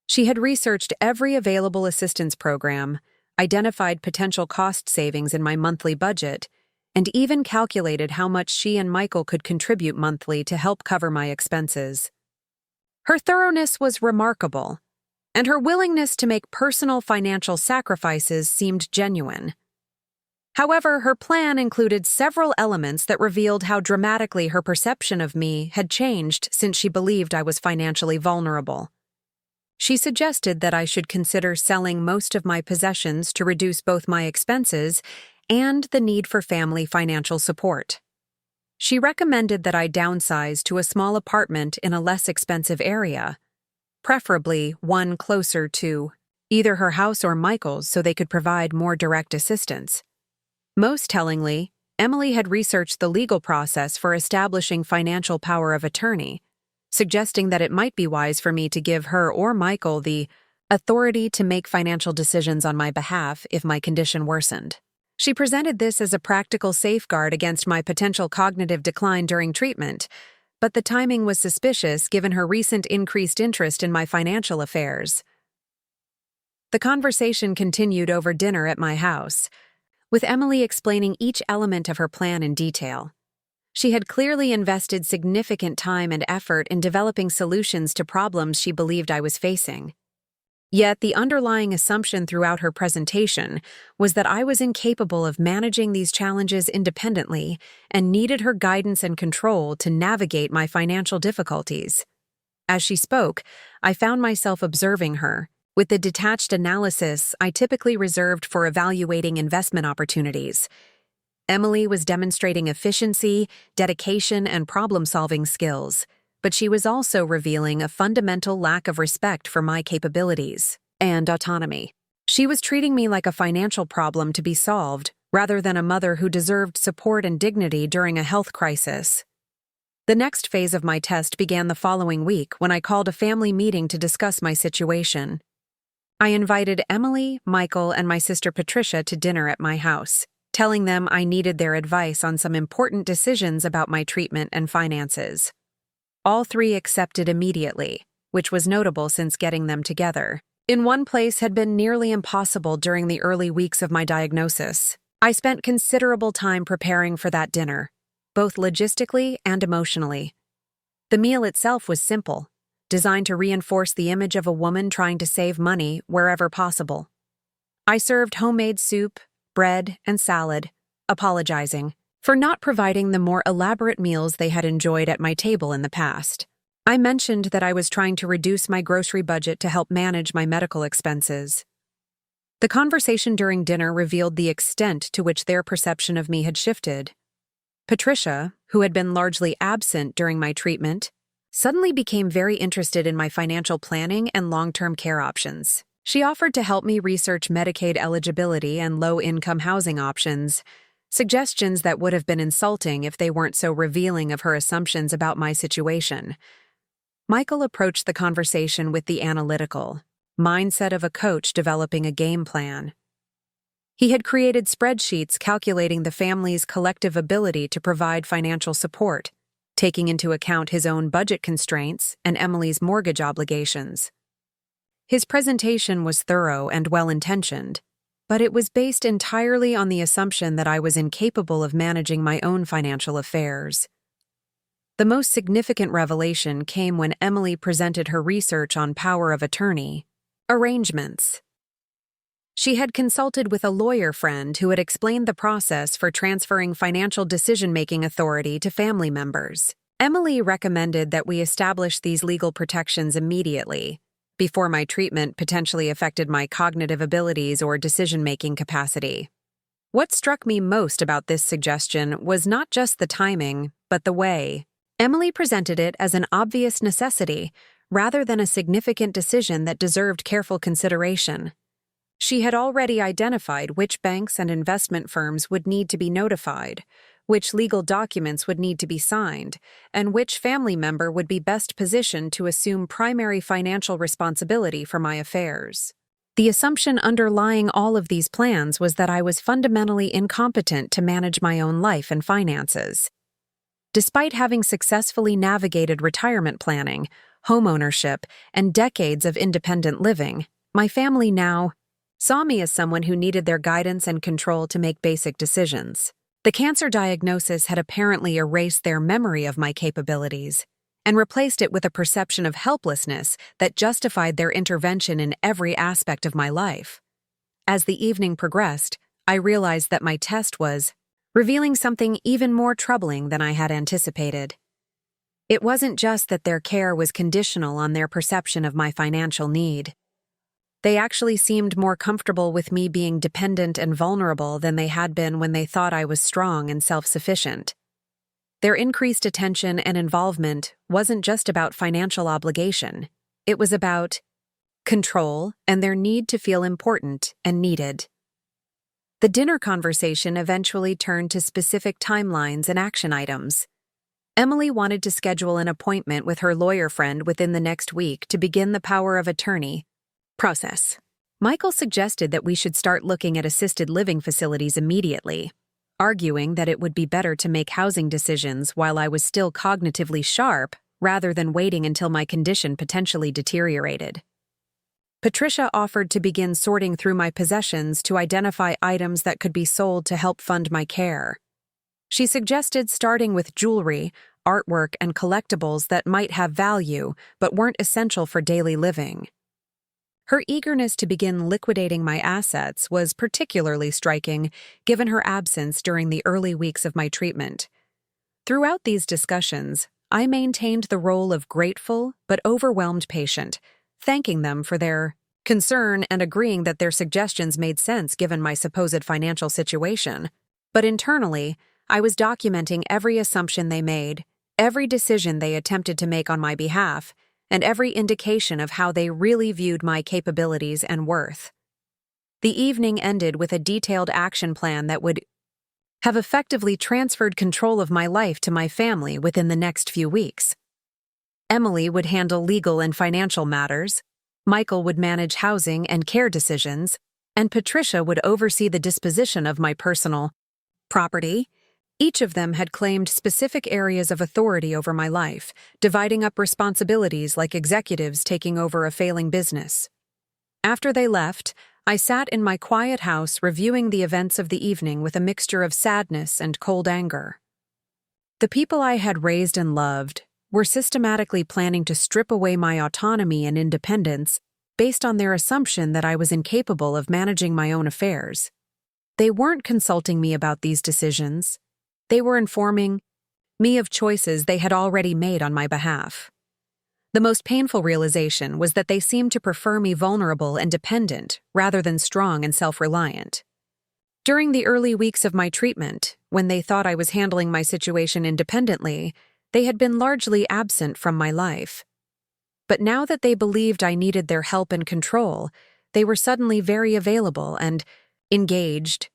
A: She had researched every available assistance program, identified potential cost savings in my monthly budget, and even calculated how much she and Michael could contribute monthly to help cover my expenses. Her thoroughness was remarkable, and her willingness to make personal financial sacrifices seemed genuine. However, her plan included several elements that revealed how dramatically her perception of me had changed since she believed I was financially vulnerable. She suggested that I should consider selling most of my possessions to reduce both my expenses and the need for family financial support. She recommended that I downsize to a small apartment in a less expensive area, preferably one closer to either her house or Michael's so they could provide more direct assistance. Most tellingly, Emily had researched the legal process for establishing financial power of attorney, suggesting that it might be wise for me to give her or Michael the authority to make financial decisions on my behalf if my condition worsened. She presented this as a practical safeguard against my potential cognitive decline during treatment, but the timing was suspicious given her recent increased interest in my financial affairs. The conversation continued over dinner at my house, with Emily explaining each element of her plan in detail. She had clearly invested significant time and effort in developing solutions to problems she believed I was facing. Yet the underlying assumption throughout her presentation was that I was incapable of managing these challenges independently and needed her guidance and control to navigate my financial difficulties. As she spoke, I found myself observing her, with the detached analysis I typically reserved for evaluating investment opportunities. Emily was demonstrating efficiency, dedication, and problem-solving skills, but she was also revealing a fundamental lack of respect for my capabilities and autonomy. She was treating me like a financial problem to be solved, rather than a mother who deserved support and dignity during a health crisis. The next phase of my test began the following week when I called a family meeting to discuss my situation. I invited Emily, Michael, and my sister Patricia to dinner at my house, telling them I needed their advice on some important decisions about my treatment and finances. All three accepted immediately, which was notable since getting them together in one place had been nearly impossible during the early weeks of my diagnosis. I spent considerable time preparing for that dinner, both logistically and emotionally. The meal itself was simple, designed to reinforce the image of a woman trying to save money wherever possible. I served homemade soup, bread, and salad, apologizing for not providing the more elaborate meals they had enjoyed at my table in the past. I mentioned that I was trying to reduce my grocery budget to help manage my medical expenses. The conversation during dinner revealed the extent to which their perception of me had shifted. Patricia, who had been largely absent during my treatment, suddenly became very interested in my financial planning and long-term care options. She offered to help me research Medicaid eligibility and low-income housing options, suggestions that would have been insulting if they weren't so revealing of her assumptions about my situation. Michael approached the conversation with the analytical mindset of a coach developing a game plan. He had created spreadsheets calculating the family's collective ability to provide financial support, taking into account his own budget constraints and Emily's mortgage obligations. His presentation was thorough and well-intentioned, but it was based entirely on the assumption that I was incapable of managing my own financial affairs. The most significant revelation came when Emily presented her research on power of attorney arrangements. She had consulted with a lawyer friend who had explained the process for transferring financial decision-making authority to family members. Emily recommended that we establish these legal protections immediately, before my treatment potentially affected my cognitive abilities or decision-making capacity. What struck me most about this suggestion was not just the timing, but the way. Emily presented it as an obvious necessity, rather than a significant decision that deserved careful consideration. She had already identified which banks and investment firms would need to be notified, which legal documents would need to be signed, and which family member would be best positioned to assume primary financial responsibility for my affairs. The assumption underlying all of these plans was that I was fundamentally incompetent to manage my own life and finances. Despite having successfully navigated retirement planning, homeownership, and decades of independent living, my family now saw me as someone who needed their guidance and control to make basic decisions. The cancer diagnosis had apparently erased their memory of my capabilities and replaced it with a perception of helplessness that justified their intervention in every aspect of my life. As the evening progressed, I realized that my test was revealing something even more troubling than I had anticipated. It wasn't just that their care was conditional on their perception of my financial need. They actually seemed more comfortable with me being dependent and vulnerable than they had been when they thought I was strong and self-sufficient. Their increased attention and involvement wasn't just about financial obligation. It was about control and their need to feel important and needed. The dinner conversation eventually turned to specific timelines and action items. Emily wanted to schedule an appointment with her lawyer friend within the next week to begin the power of attorney process. Michael suggested that we should start looking at assisted living facilities immediately, arguing that it would be better to make housing decisions while I was still cognitively sharp rather than waiting until my condition potentially deteriorated. Patricia offered to begin sorting through my possessions to identify items that could be sold to help fund my care. She suggested starting with jewelry, artwork, and collectibles that might have value but weren't essential for daily living. Her eagerness to begin liquidating my assets was particularly striking, given her absence during the early weeks of my treatment. Throughout these discussions, I maintained the role of grateful but overwhelmed patient, thanking them for their concern and agreeing that their suggestions made sense given my supposed financial situation. But internally, I was documenting every assumption they made, every decision they attempted to make on my behalf, and every indication of how they really viewed my capabilities and worth. The evening ended with a detailed action plan that would have effectively transferred control of my life to my family within the next few weeks. Emily would handle legal and financial matters, Michael would manage housing and care decisions, and Patricia would oversee the disposition of my personal property. Each of them had claimed specific areas of authority over my life, dividing up responsibilities like executives taking over a failing business. After they left, I sat in my quiet house reviewing the events of the evening with a mixture of sadness and cold anger. The people I had raised and loved were systematically planning to strip away my autonomy and independence based on their assumption that I was incapable of managing my own affairs. They weren't consulting me about these decisions. They were informing me of choices they had already made on my behalf. The most painful realization was that they seemed to prefer me vulnerable and dependent rather than strong and self-reliant. During the early weeks of my treatment, when they thought I was handling my situation independently, they had been largely absent from my life. But now that they believed I needed their help and control, they were suddenly very available and engaged.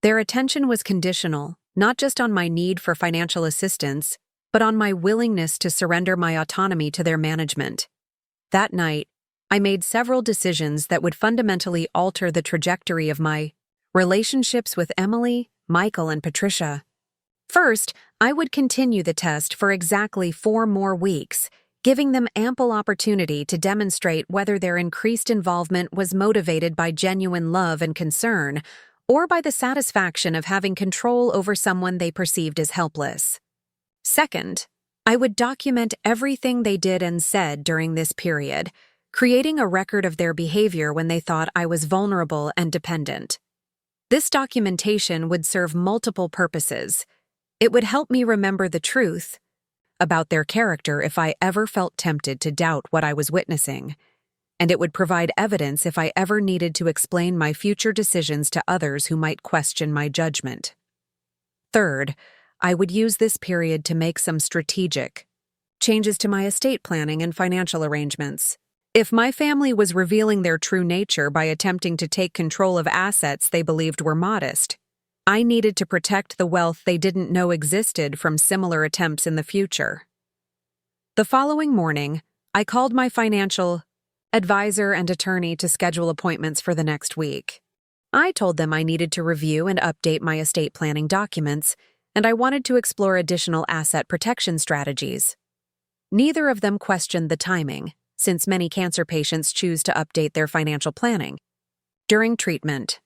A: Their attention was conditional, not just on my need for financial assistance, but on my willingness to surrender my autonomy to their management. That night, I made several decisions that would fundamentally alter the trajectory of my relationships with Emily, Michael, and Patricia. First, I would continue the test for exactly 4 more weeks, giving them ample opportunity to demonstrate whether their increased involvement was motivated by genuine love and concern, or by the satisfaction of having control over someone they perceived as helpless. Second, I would document everything they did and said during this period, creating a record of their behavior when they thought I was vulnerable and dependent. This documentation would serve multiple purposes. It would help me remember the truth about their character if I ever felt tempted to doubt what I was witnessing, and it would provide evidence if I ever needed to explain my future decisions to others who might question my judgment. Third, I would use this period to make some strategic changes to my estate planning and financial arrangements. If my family was revealing their true nature by attempting to take control of assets they believed were modest, I needed to protect the wealth they didn't know existed from similar attempts in the future. The following morning, I called my financial advisor and attorney to schedule appointments for the next week. I told them I needed to review and update my estate planning documents, and I wanted to explore additional asset protection strategies. Neither of them questioned the timing, since many cancer patients choose to update their financial planning during treatment.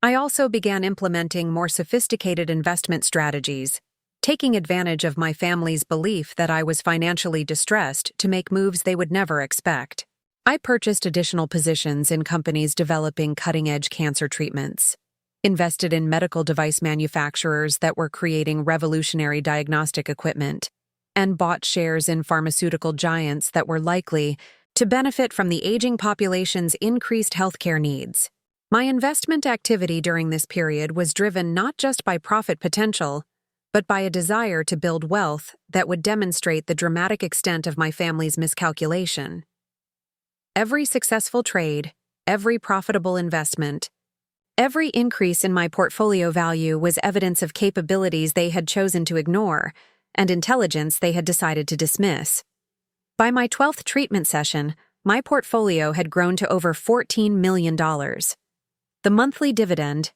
A: I also began implementing more sophisticated investment strategies, taking advantage of my family's belief that I was financially distressed to make moves they would never expect. I purchased additional positions in companies developing cutting-edge cancer treatments, invested in medical device manufacturers that were creating revolutionary diagnostic equipment, and bought shares in pharmaceutical giants that were likely to benefit from the aging population's increased healthcare needs. My investment activity during this period was driven not just by profit potential, but by a desire to build wealth that would demonstrate the dramatic extent of my family's miscalculation. Every successful trade, every profitable investment, every increase in my portfolio value was evidence of capabilities they had chosen to ignore and intelligence they had decided to dismiss. By my 12th treatment session, my portfolio had grown to over $14 million. The monthly dividend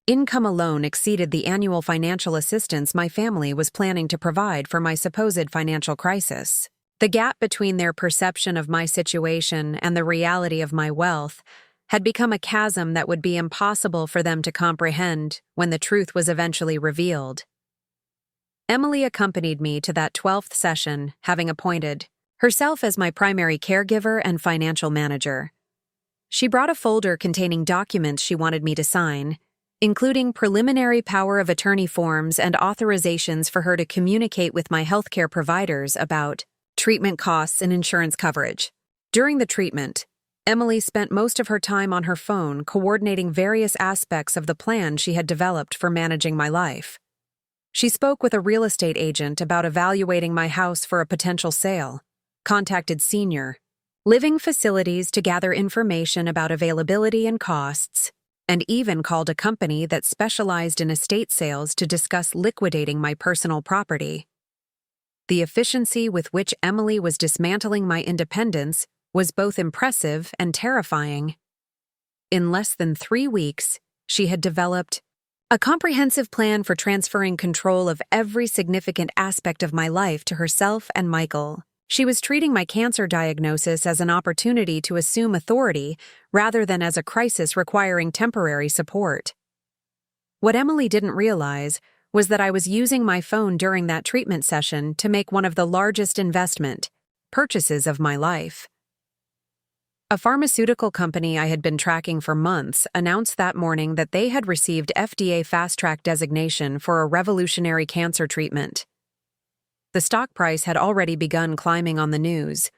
A: income alone exceeded the annual financial assistance my family was planning to provide for my supposed financial crisis. The gap between their perception of my situation and the reality of my wealth had become a chasm that would be impossible for them to comprehend when the truth was eventually revealed. Emily accompanied me to that 12th session, having appointed herself as my primary caregiver and financial manager. She brought a folder containing documents she wanted me to sign, including preliminary power of attorney forms and authorizations for her to communicate with my healthcare providers about treatment costs and insurance coverage. During the treatment, Emily spent most of her time on her phone coordinating various aspects of the plan she had developed for managing my life. She spoke with a real estate agent about evaluating my house for a potential sale, contacted senior living facilities to gather information about availability and costs, and even called a company that specialized in estate sales to discuss liquidating my personal property. The efficiency with which Emily was dismantling my independence was both impressive and terrifying. In less than 3 weeks, she had developed a comprehensive plan for transferring control of every significant aspect of my life to herself and Michael. She was treating my cancer diagnosis as an opportunity to assume authority rather than as a crisis requiring temporary support. What Emily didn't realize was that I was using my phone during that treatment session to make one of the largest investment purchases of my life. A pharmaceutical company I had been tracking for months announced that morning that they had received FDA fast-track designation for a revolutionary cancer treatment. The stock price had already begun climbing on the news,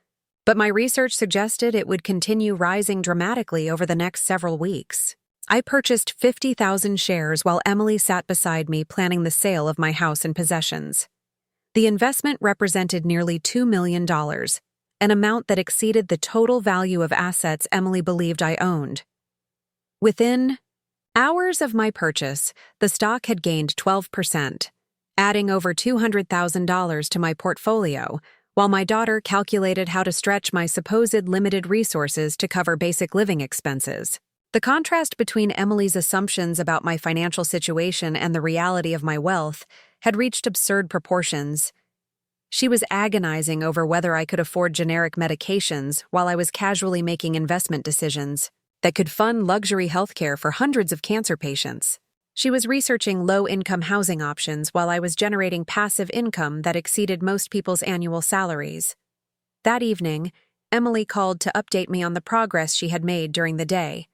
A: but my research suggested it would continue rising dramatically over the next several weeks. I purchased 50,000 shares while Emily sat beside me planning the sale of my house and possessions. The investment represented nearly $2 million, an amount that exceeded the total value of assets Emily believed I owned. Within hours of my purchase, the stock had gained 12%, adding over $200,000 to my portfolio, while my daughter calculated how to stretch my supposed limited resources to cover basic living expenses. The contrast between Emily's assumptions about my financial situation and the reality of my wealth had reached absurd proportions. She was agonizing over whether I could afford generic medications while I was casually making investment decisions that could fund luxury healthcare for hundreds of cancer patients. She was researching low-income housing options while I was generating passive income that exceeded most people's annual salaries. That evening, Emily called to update me on the progress she had made during the day.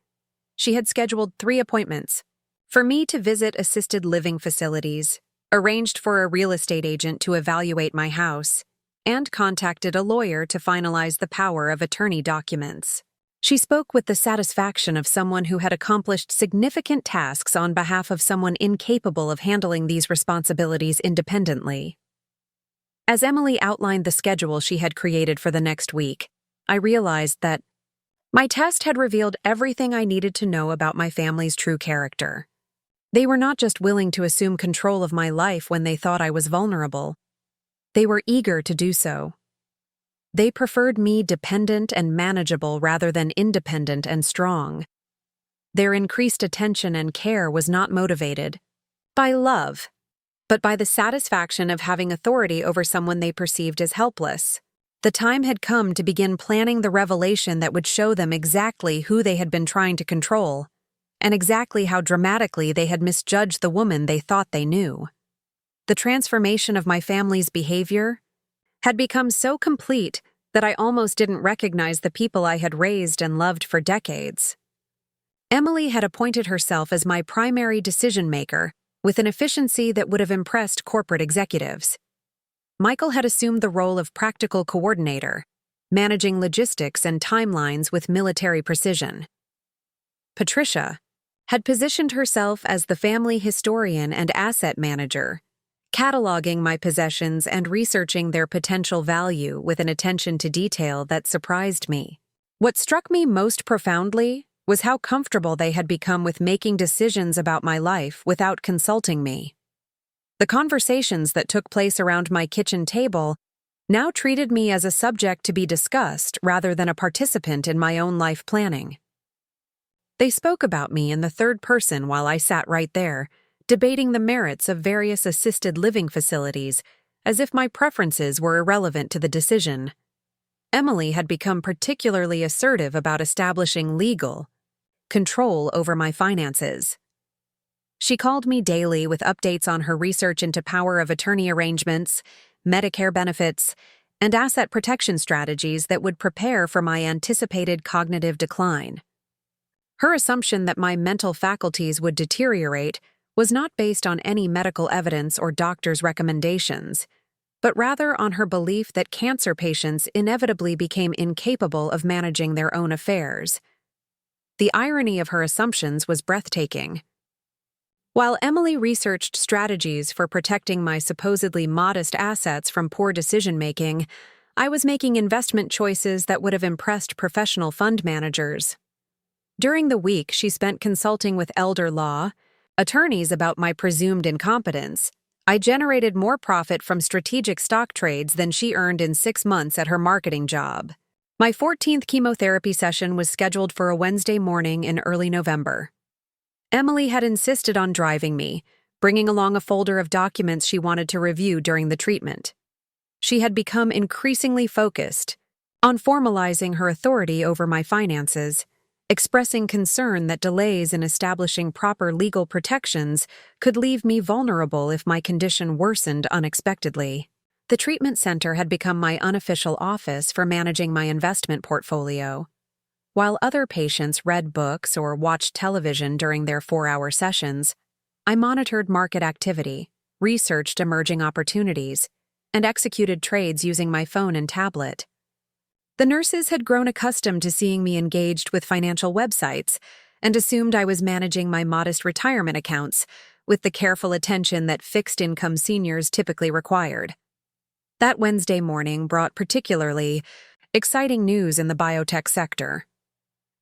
A: She had scheduled 3 appointments for me to visit assisted living facilities, arranged for a real estate agent to evaluate my house, and contacted a lawyer to finalize the power of attorney documents. She spoke with the satisfaction of someone who had accomplished significant tasks on behalf of someone incapable of handling these responsibilities independently. As Emily outlined the schedule she had created for the next week, I realized that my test had revealed everything I needed to know about my family's true character. They were not just willing to assume control of my life when they thought I was vulnerable. They were eager to do so. They preferred me dependent and manageable rather than independent and strong. Their increased attention and care was not motivated by love, but by the satisfaction of having authority over someone they perceived as helpless. The time had come to begin planning the revelation that would show them exactly who they had been trying to control, and exactly how dramatically they had misjudged the woman they thought they knew. The transformation of my family's behavior had become so complete that I almost didn't recognize the people I had raised and loved for decades. Emily had appointed herself as my primary decision-maker with an efficiency that would have impressed corporate executives. Michael had assumed the role of practical coordinator, managing logistics and timelines with military precision. Patricia had positioned herself as the family historian and asset manager, cataloging my possessions and researching their potential value with an attention to detail that surprised me. What struck me most profoundly was how comfortable they had become with making decisions about my life without consulting me. The conversations that took place around my kitchen table now treated me as a subject to be discussed rather than a participant in my own life planning. They spoke about me in the third person while I sat right there, debating the merits of various assisted living facilities as if my preferences were irrelevant to the decision. Emily had become particularly assertive about establishing legal control over my finances. She called me daily with updates on her research into power of attorney arrangements, Medicare benefits, and asset protection strategies that would prepare for my anticipated cognitive decline. Her assumption that my mental faculties would deteriorate was not based on any medical evidence or doctor's recommendations, but rather on her belief that cancer patients inevitably became incapable of managing their own affairs. The irony of her assumptions was breathtaking. While Emily researched strategies for protecting my supposedly modest assets from poor decision-making, I was making investment choices that would have impressed professional fund managers. During the week she spent consulting with elder law attorneys about my presumed incompetence, I generated more profit from strategic stock trades than she earned in 6 months at her marketing job. My 14th chemotherapy session was scheduled for a Wednesday morning in early November. Emily had insisted on driving me, bringing along a folder of documents she wanted to review during the treatment. She had become increasingly focused on formalizing her authority over my finances, expressing concern that delays in establishing proper legal protections could leave me vulnerable if my condition worsened unexpectedly. The treatment center had become my unofficial office for managing my investment portfolio. While other patients read books or watched television during their 4-hour sessions, I monitored market activity, researched emerging opportunities, and executed trades using my phone and tablet. The nurses had grown accustomed to seeing me engaged with financial websites and assumed I was managing my modest retirement accounts with the careful attention that fixed-income seniors typically required. That Wednesday morning brought particularly exciting news in the biotech sector.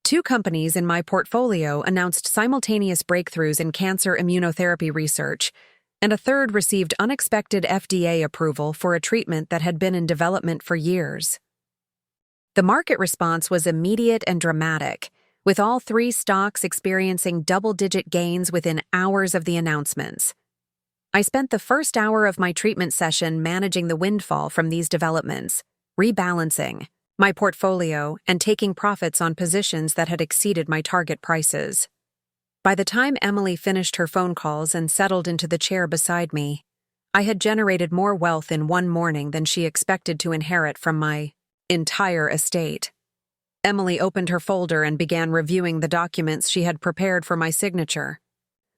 A: 2 companies in my portfolio announced simultaneous breakthroughs in cancer immunotherapy research, and a third received unexpected FDA approval for a treatment that had been in development for years. The market response was immediate and dramatic, with all 3 stocks experiencing double-digit gains within hours of the announcements. I spent the first hour of my treatment session managing the windfall from these developments, rebalancing my portfolio and taking profits on positions that had exceeded my target prices. By the time Emily finished her phone calls and settled into the chair beside me, I had generated more wealth in one morning than she expected to inherit from my entire estate. Emily opened her folder and began reviewing the documents she had prepared for my signature.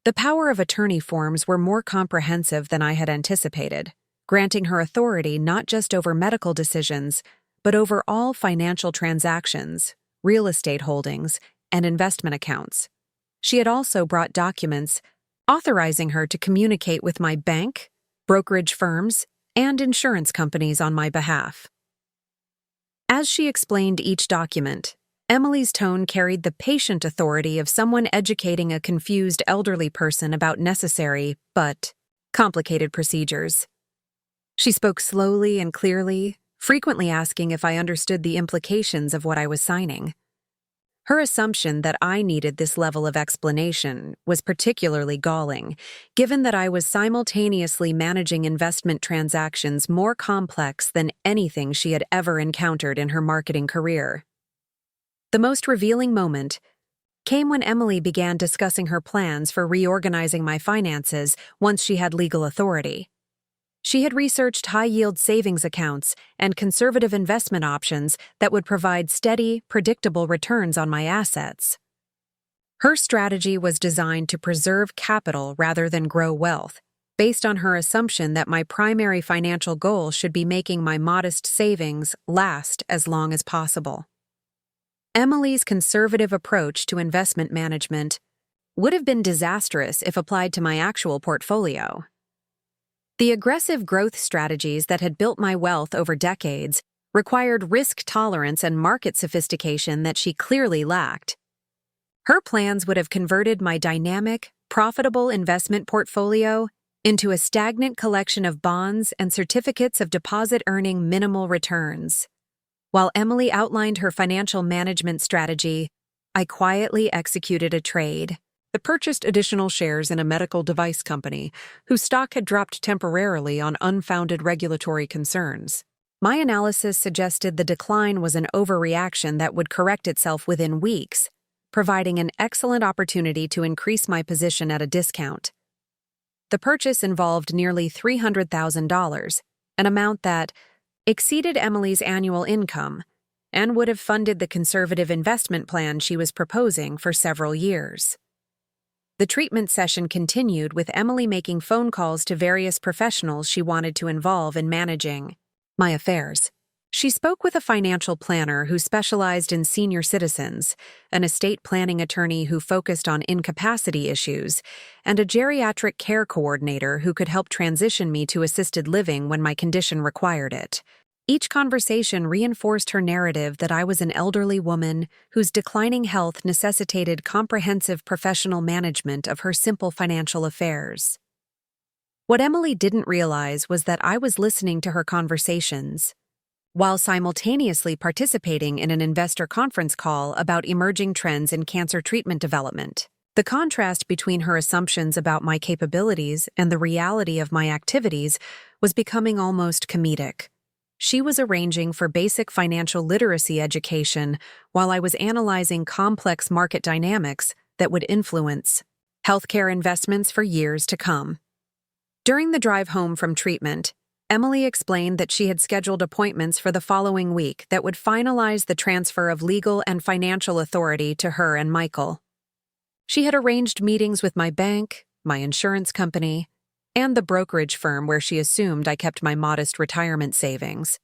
A: The power of attorney forms were more comprehensive than I had anticipated, granting her authority not just over medical decisions, but over all financial transactions, real estate holdings, and investment accounts. She had also brought documents authorizing her to communicate with my bank, brokerage firms, and insurance companies on my behalf. As she explained each document, Emily's tone carried the patient authority of someone educating a confused elderly person about necessary but complicated procedures. She spoke slowly and clearly, frequently asking if I understood the implications of what I was signing. Her assumption that I needed this level of explanation was particularly galling, given that I was simultaneously managing investment transactions more complex than anything she had ever encountered in her marketing career. The most revealing moment came when Emily began discussing her plans for reorganizing my finances once she had legal authority. She had researched high-yield savings accounts and conservative investment options that would provide steady, predictable returns on my assets. Her strategy was designed to preserve capital rather than grow wealth, based on her assumption that my primary financial goal should be making my modest savings last as long as possible. Emily's conservative approach to investment management would have been disastrous if applied to my actual portfolio. The aggressive growth strategies that had built my wealth over decades required risk tolerance and market sophistication that she clearly lacked. Her plans would have converted my dynamic, profitable investment portfolio into a stagnant collection of bonds and certificates of deposit earning minimal returns. While Emily outlined her financial management strategy, I quietly executed a trade. I purchased additional shares in a medical device company whose stock had dropped temporarily on unfounded regulatory concerns. My analysis suggested the decline was an overreaction that would correct itself within weeks, providing an excellent opportunity to increase my position at a discount. The purchase involved nearly $300,000, an amount that exceeded Emily's annual income and would have funded the conservative investment plan she was proposing for several years. The treatment session continued with Emily making phone calls to various professionals she wanted to involve in managing my affairs. She spoke with a financial planner who specialized in senior citizens, an estate planning attorney who focused on incapacity issues, and a geriatric care coordinator who could help transition me to assisted living when my condition required it. Each conversation reinforced her narrative that I was an elderly woman whose declining health necessitated comprehensive professional management of her simple financial affairs. What Emily didn't realize was that I was listening to her conversations, while simultaneously participating in an investor conference call about emerging trends in cancer treatment development. The contrast between her assumptions about my capabilities and the reality of my activities was becoming almost comedic. She was arranging for basic financial literacy education while I was analyzing complex market dynamics that would influence healthcare investments for years to come. During the drive home from treatment, Emily explained that she had scheduled appointments for the following week that would finalize the transfer of legal and financial authority to her and Michael. She had arranged meetings with my bank, my insurance company, and the brokerage firm where she assumed I kept my modest retirement savings.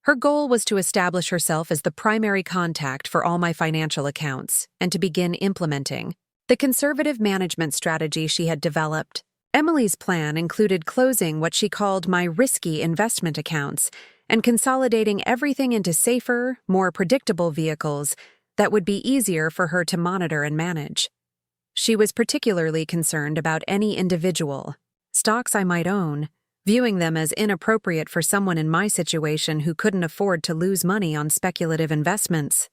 A: Her goal was to establish herself as the primary contact for all my financial accounts and to begin implementing the conservative management strategy she had developed. Emily's plan included closing what she called my risky investment accounts and consolidating everything into safer, more predictable vehicles that would be easier for her to monitor and manage. She was particularly concerned about any individual stocks I might own, viewing them as inappropriate for someone in my situation who couldn't afford to lose money on speculative investments.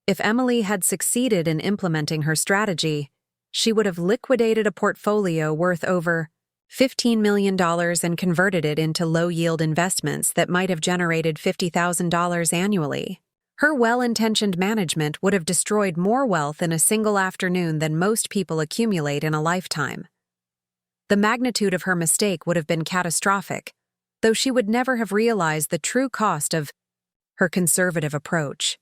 A: If Emily had succeeded in implementing her strategy, she would have liquidated a portfolio worth over $15 million and converted it into low-yield investments that might have generated $50,000 annually. Her well-intentioned management would have destroyed more wealth in a single afternoon than most people accumulate in a lifetime. The magnitude of her mistake would have been catastrophic, though she would never have realized the true cost of her conservative approach.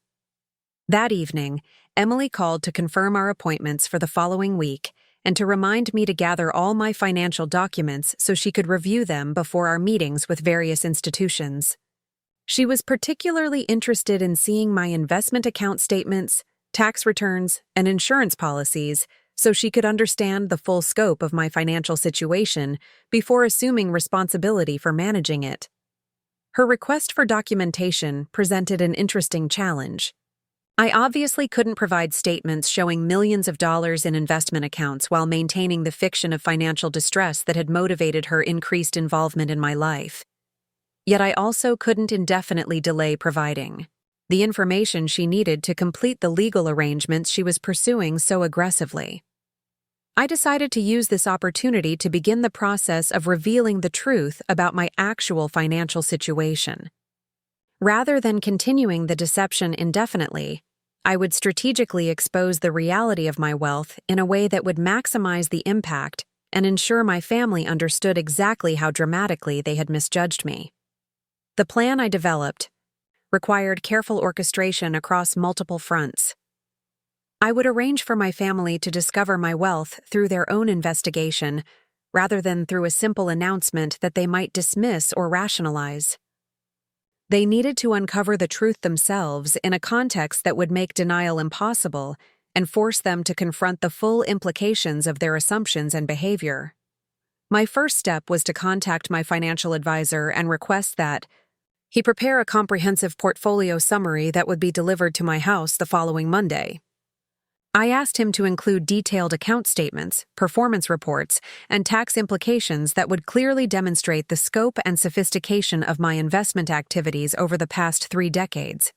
A: That evening, Emily called to confirm our appointments for the following week and to remind me to gather all my financial documents so she could review them before our meetings with various institutions. She was particularly interested in seeing my investment account statements, tax returns, and insurance policies so she could understand the full scope of my financial situation before assuming responsibility for managing it. Her request for documentation presented an interesting challenge. I obviously couldn't provide statements showing millions of dollars in investment accounts while maintaining the fiction of financial distress that had motivated her increased involvement in my life. Yet I also couldn't indefinitely delay providing the information she needed to complete the legal arrangements she was pursuing so aggressively. I decided to use this opportunity to begin the process of revealing the truth about my actual financial situation. Rather than continuing the deception indefinitely, I would strategically expose the reality of my wealth in a way that would maximize the impact and ensure my family understood exactly how dramatically they had misjudged me. The plan I developed required careful orchestration across multiple fronts. I would arrange for my family to discover my wealth through their own investigation, rather than through a simple announcement that they might dismiss or rationalize. They needed to uncover the truth themselves in a context that would make denial impossible and force them to confront the full implications of their assumptions and behavior. My first step was to contact my financial advisor and request that he prepare a comprehensive portfolio summary that would be delivered to my house the following Monday. I asked him to include detailed account statements, performance reports, and tax implications that would clearly demonstrate the scope and sophistication of my investment activities over the past 3 decades.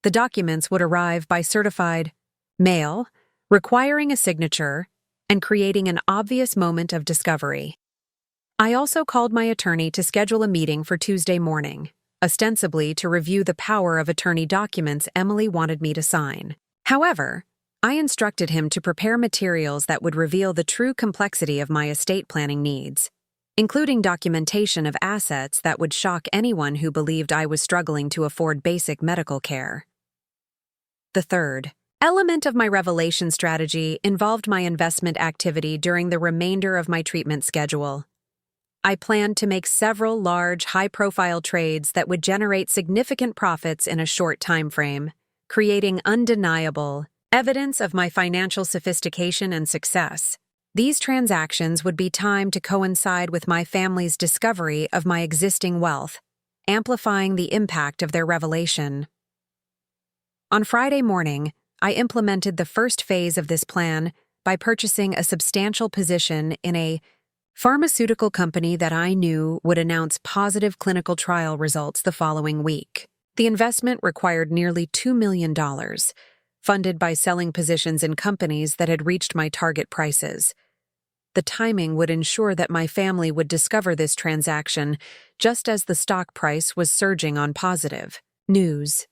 A: The documents would arrive by certified mail, requiring a signature, and creating an obvious moment of discovery. I also called my attorney to schedule a meeting for Tuesday morning, ostensibly to review the power of attorney documents Emily wanted me to sign. However, I instructed him to prepare materials that would reveal the true complexity of my estate planning needs, including documentation of assets that would shock anyone who believed I was struggling to afford basic medical care. The third element of my revelation strategy involved my investment activity during the remainder of my treatment schedule. I planned to make several large, high-profile trades that would generate significant profits in a short time frame, creating undeniable evidence of my financial sophistication and success. These transactions would be timed to coincide with my family's discovery of my existing wealth, amplifying the impact of their revelation. On Friday morning, I implemented the first phase of this plan by purchasing a substantial position in a pharmaceutical company that I knew would announce positive clinical trial results the following week. The investment required nearly $2 million, funded by selling positions in companies that had reached my target prices. The timing would ensure that my family would discover this transaction just as the stock price was surging on positive news,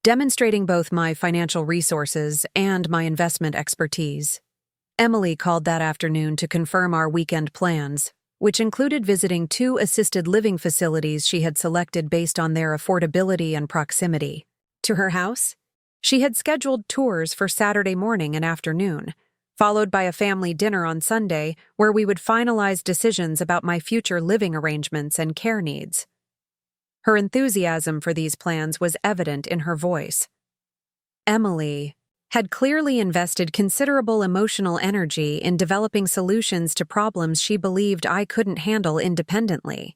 A: demonstrating both my financial resources and my investment expertise. Emily called that afternoon to confirm our weekend plans, which included visiting 2 assisted living facilities she had selected based on their affordability and proximity to her house. She had scheduled tours for Saturday morning and afternoon, followed by a family dinner on Sunday where we would finalize decisions about my future living arrangements and care needs. Her enthusiasm for these plans was evident in her voice. Emily had clearly invested considerable emotional energy in developing solutions to problems she believed I couldn't handle independently.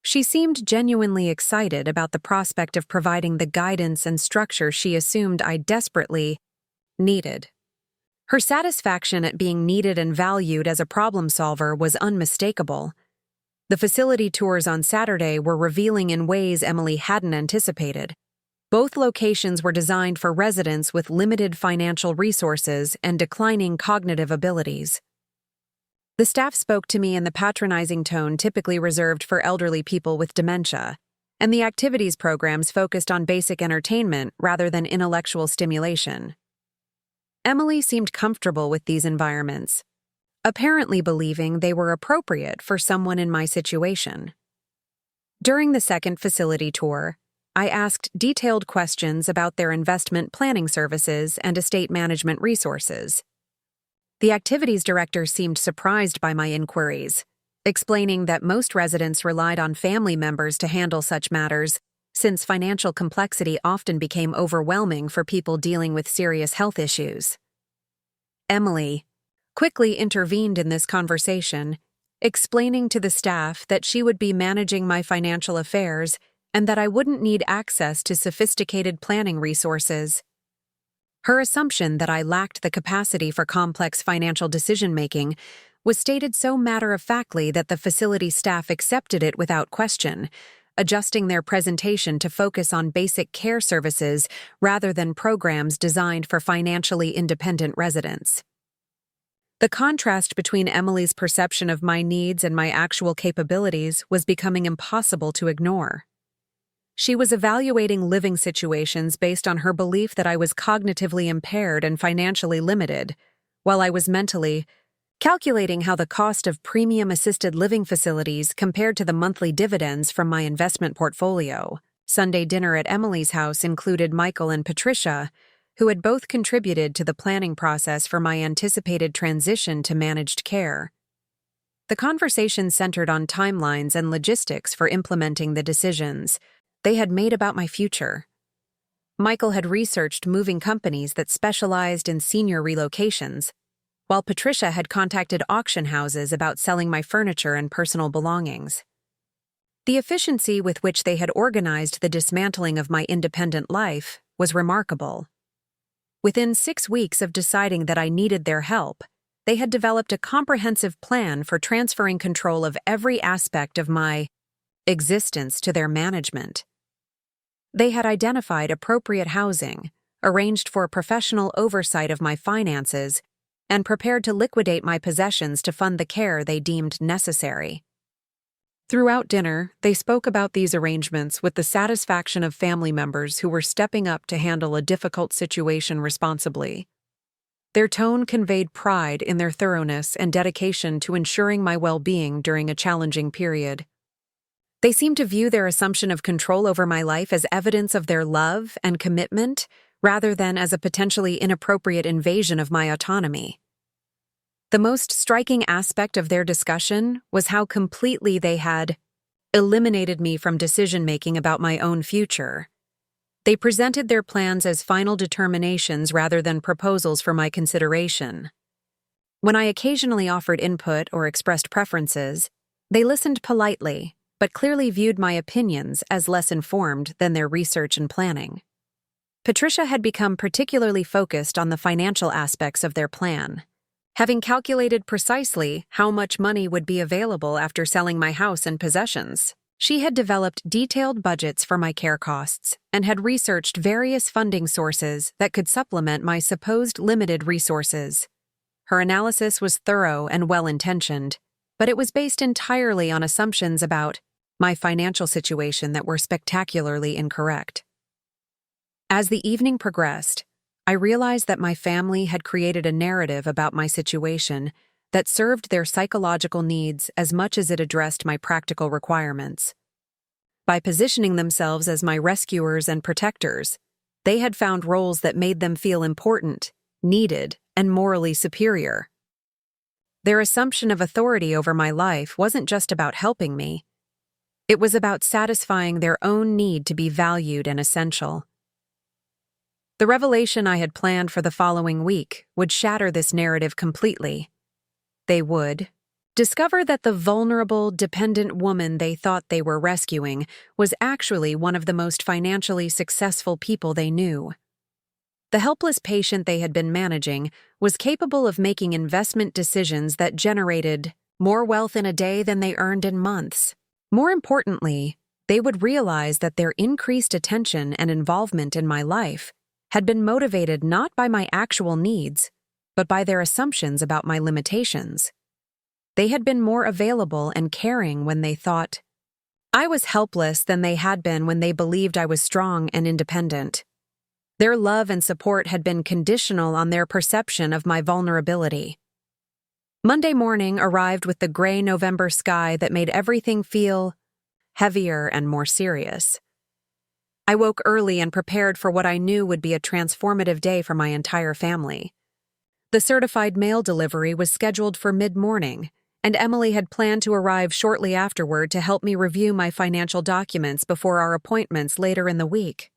A: She seemed genuinely excited about the prospect of providing the guidance and structure she assumed I desperately needed. Her satisfaction at being needed and valued as a problem solver was unmistakable. The facility tours on Saturday were revealing in ways Emily hadn't anticipated. Both locations were designed for residents with limited financial resources and declining cognitive abilities. The staff spoke to me in the patronizing tone typically reserved for elderly people with dementia, and the activities programs focused on basic entertainment rather than intellectual stimulation. Emily seemed comfortable with these environments, apparently believing they were appropriate for someone in my situation. During the second facility tour, I asked detailed questions about their investment planning services and estate management resources. The activities director seemed surprised by my inquiries, explaining that most residents relied on family members to handle such matters, since financial complexity often became overwhelming for people dealing with serious health issues. Emily quickly intervened in this conversation, explaining to the staff that she would be managing my financial affairs and that I wouldn't need access to sophisticated planning resources. Her assumption that I lacked the capacity for complex financial decision-making was stated so matter-of-factly that the facility staff accepted it without question, adjusting their presentation to focus on basic care services rather than programs designed for financially independent residents. The contrast between Emily's perception of my needs and my actual capabilities was becoming impossible to ignore. She was evaluating living situations based on her belief that I was cognitively impaired and financially limited, while I was mentally calculating how the cost of premium assisted living facilities compared to the monthly dividends from my investment portfolio. Sunday dinner at Emily's house included Michael and Patricia, who had both contributed to the planning process for my anticipated transition to managed care. The conversation centered on timelines and logistics for implementing the decisions they had made about my future. Michael had researched moving companies that specialized in senior relocations, while Patricia had contacted auction houses about selling my furniture and personal belongings. The efficiency with which they had organized the dismantling of my independent life was remarkable. Within 6 weeks of deciding that I needed their help, they had developed a comprehensive plan for transferring control of every aspect of my existence to their management. They had identified appropriate housing, arranged for professional oversight of my finances, and prepared to liquidate my possessions to fund the care they deemed necessary. Throughout dinner, they spoke about these arrangements with the satisfaction of family members who were stepping up to handle a difficult situation responsibly. Their tone conveyed pride in their thoroughness and dedication to ensuring my well-being during a challenging period. They seemed to view their assumption of control over my life as evidence of their love and commitment, rather than as a potentially inappropriate invasion of my autonomy. The most striking aspect of their discussion was how completely they had eliminated me from decision-making about my own future. They presented their plans as final determinations rather than proposals for my consideration. When I occasionally offered input or expressed preferences, they listened politely, but clearly viewed my opinions as less informed than their research and planning. Patricia had become particularly focused on the financial aspects of their plan. Having calculated precisely how much money would be available after selling my house and possessions, she had developed detailed budgets for my care costs and had researched various funding sources that could supplement my supposed limited resources. Her analysis was thorough and well-intentioned, but it was based entirely on assumptions about my financial situation that were spectacularly incorrect. As the evening progressed, I realized that my family had created a narrative about my situation that served their psychological needs as much as it addressed my practical requirements. By positioning themselves as my rescuers and protectors, they had found roles that made them feel important, needed, and morally superior. Their assumption of authority over my life wasn't just about helping me. It was about satisfying their own need to be valued and essential. The revelation I had planned for the following week would shatter this narrative completely. They would discover that the vulnerable, dependent woman they thought they were rescuing was actually one of the most financially successful people they knew. The helpless patient they had been managing was capable of making investment decisions that generated more wealth in a day than they earned in months. More importantly, they would realize that their increased attention and involvement in my life had been motivated not by my actual needs, but by their assumptions about my limitations. They had been more available and caring when they thought I was helpless than they had been when they believed I was strong and independent. Their love and support had been conditional on their perception of my vulnerability. Monday morning arrived with the gray November sky that made everything feel heavier and more serious. I woke early and prepared for what I knew would be a transformative day for my entire family. The certified mail delivery was scheduled for mid-morning, and Emily had planned to arrive shortly afterward to help me review my financial documents before our appointments later in the week.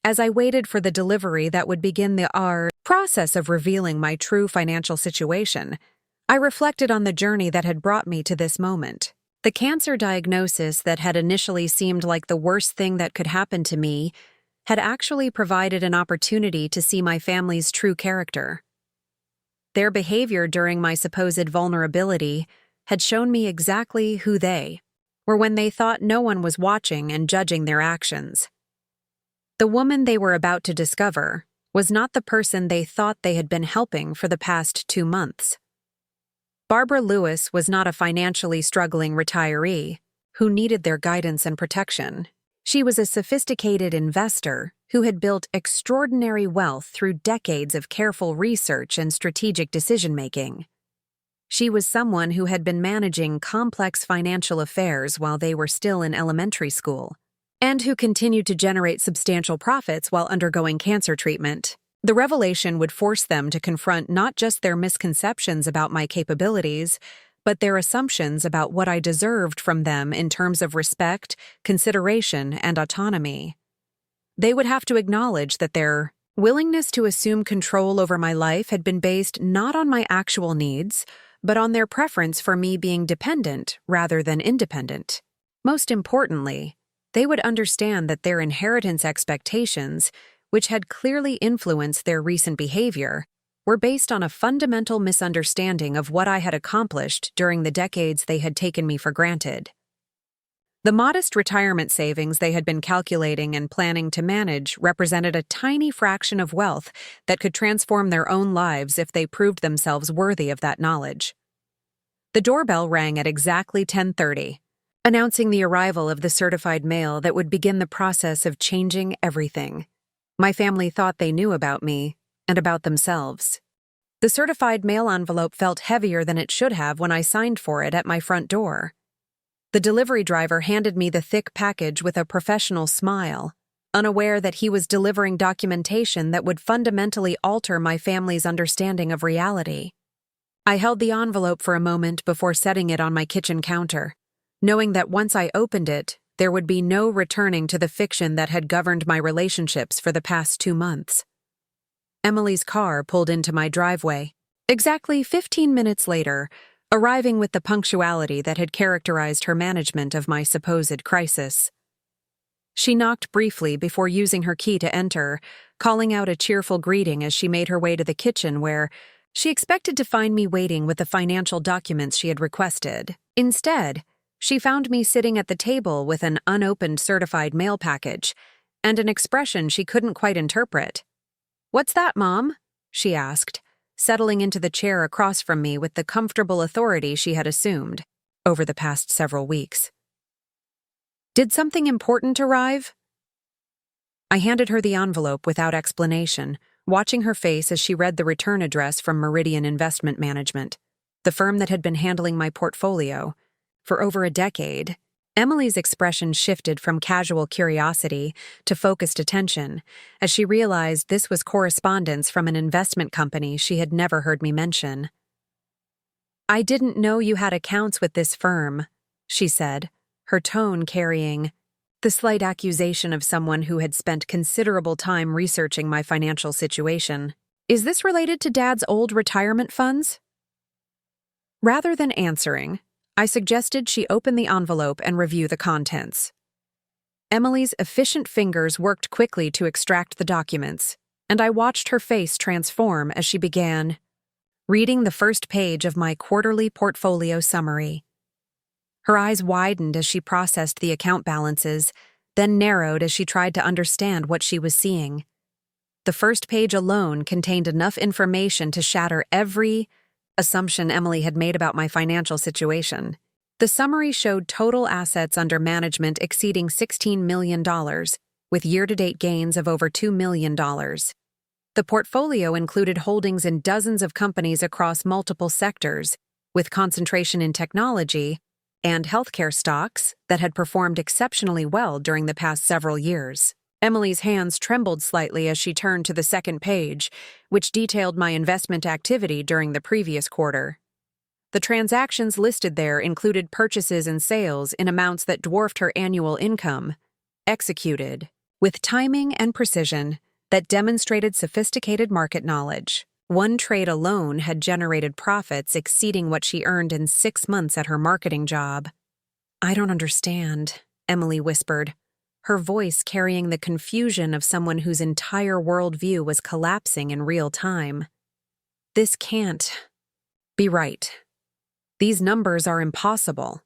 A: As I waited for the delivery that would begin the process of revealing my true financial situation, I reflected on the journey that had brought me to this moment. The cancer diagnosis that had initially seemed like the worst thing that could happen to me had actually provided an opportunity to see my family's true character. Their behavior during my supposed vulnerability had shown me exactly who they were when they thought no one was watching and judging their actions. The woman they were about to discover was not the person they thought they had been helping for the past 2 months. Barbara Lewis was not a financially struggling retiree who needed their guidance and protection. She was a sophisticated investor who had built extraordinary wealth through decades of careful research and strategic decision-making. She was someone who had been managing complex financial affairs while they were still in elementary school, and who continued to generate substantial profits while undergoing cancer treatment. The revelation would force them to confront not just their misconceptions about my capabilities, but their assumptions about what I deserved from them in terms of respect, consideration, and autonomy. They would have to acknowledge that their willingness to assume control over my life had been based not on my actual needs, but on their preference for me being dependent rather than independent. Most importantly, they would understand that their inheritance expectations, which had clearly influenced their recent behavior, were based on a fundamental misunderstanding of what I had accomplished during the decades they had taken me for granted. The modest retirement savings they had been calculating and planning to manage represented a tiny fraction of wealth that could transform their own lives if they proved themselves worthy of that knowledge. The doorbell rang at exactly 10:30, announcing the arrival of the certified mail that would begin the process of changing everything. My family thought they knew about me and about themselves. The certified mail envelope felt heavier than it should have when I signed for it at my front door. The delivery driver handed me the thick package with a professional smile, unaware that he was delivering documentation that would fundamentally alter my family's understanding of reality. I held the envelope for a moment before setting it on my kitchen counter, knowing that once I opened it, there would be no returning to the fiction that had governed my relationships for the past 2 months. Emily's car pulled into my driveway. Exactly 15 minutes later, arriving with the punctuality that had characterized her management of my supposed crisis. She knocked briefly before using her key to enter, calling out a cheerful greeting as she made her way to the kitchen where she expected to find me waiting with the financial documents she had requested. Instead, she found me sitting at the table with an unopened certified mail package and an expression she couldn't quite interpret. "What's that, Mom?" she asked, settling into the chair across from me with the comfortable authority she had assumed over the past several weeks. "Did something important arrive?" I handed her the envelope without explanation, watching her face as she read the return address from Meridian Investment Management. the firm that had been handling my portfolio for over a decade. Emily's expression shifted from casual curiosity to focused attention as she realized this was correspondence from an investment company she had never heard me mention. "I didn't know you had accounts with this firm," she said, her tone carrying the slight accusation of someone who had spent considerable time researching my financial situation. "Is this related to Dad's old retirement funds?" Rather than answering, I suggested she open the envelope and review the contents. Emily's efficient fingers worked quickly to extract the documents, and I watched her face transform as she began reading the first page of my quarterly portfolio summary. Her eyes widened as she processed the account balances, then narrowed as she tried to understand what she was seeing. The first page alone contained enough information to shatter every assumption Emily had made about my financial situation. The summary showed total assets under management exceeding $16 million, with year-to-date gains of over $2 million. The portfolio included holdings in dozens of companies across multiple sectors, with concentration in technology and healthcare stocks that had performed exceptionally well during the past several years. Emily's hands trembled slightly as she turned to the second page, which detailed my investment activity during the previous quarter. The transactions listed there included purchases and sales in amounts that dwarfed her annual income, executed with timing and precision that demonstrated sophisticated market knowledge. One trade alone had generated profits exceeding what she earned in 6 months at her marketing job. "I don't understand," Emily whispered, her voice carrying the confusion of someone whose entire worldview was collapsing in real time. "This can't be right. These numbers are impossible."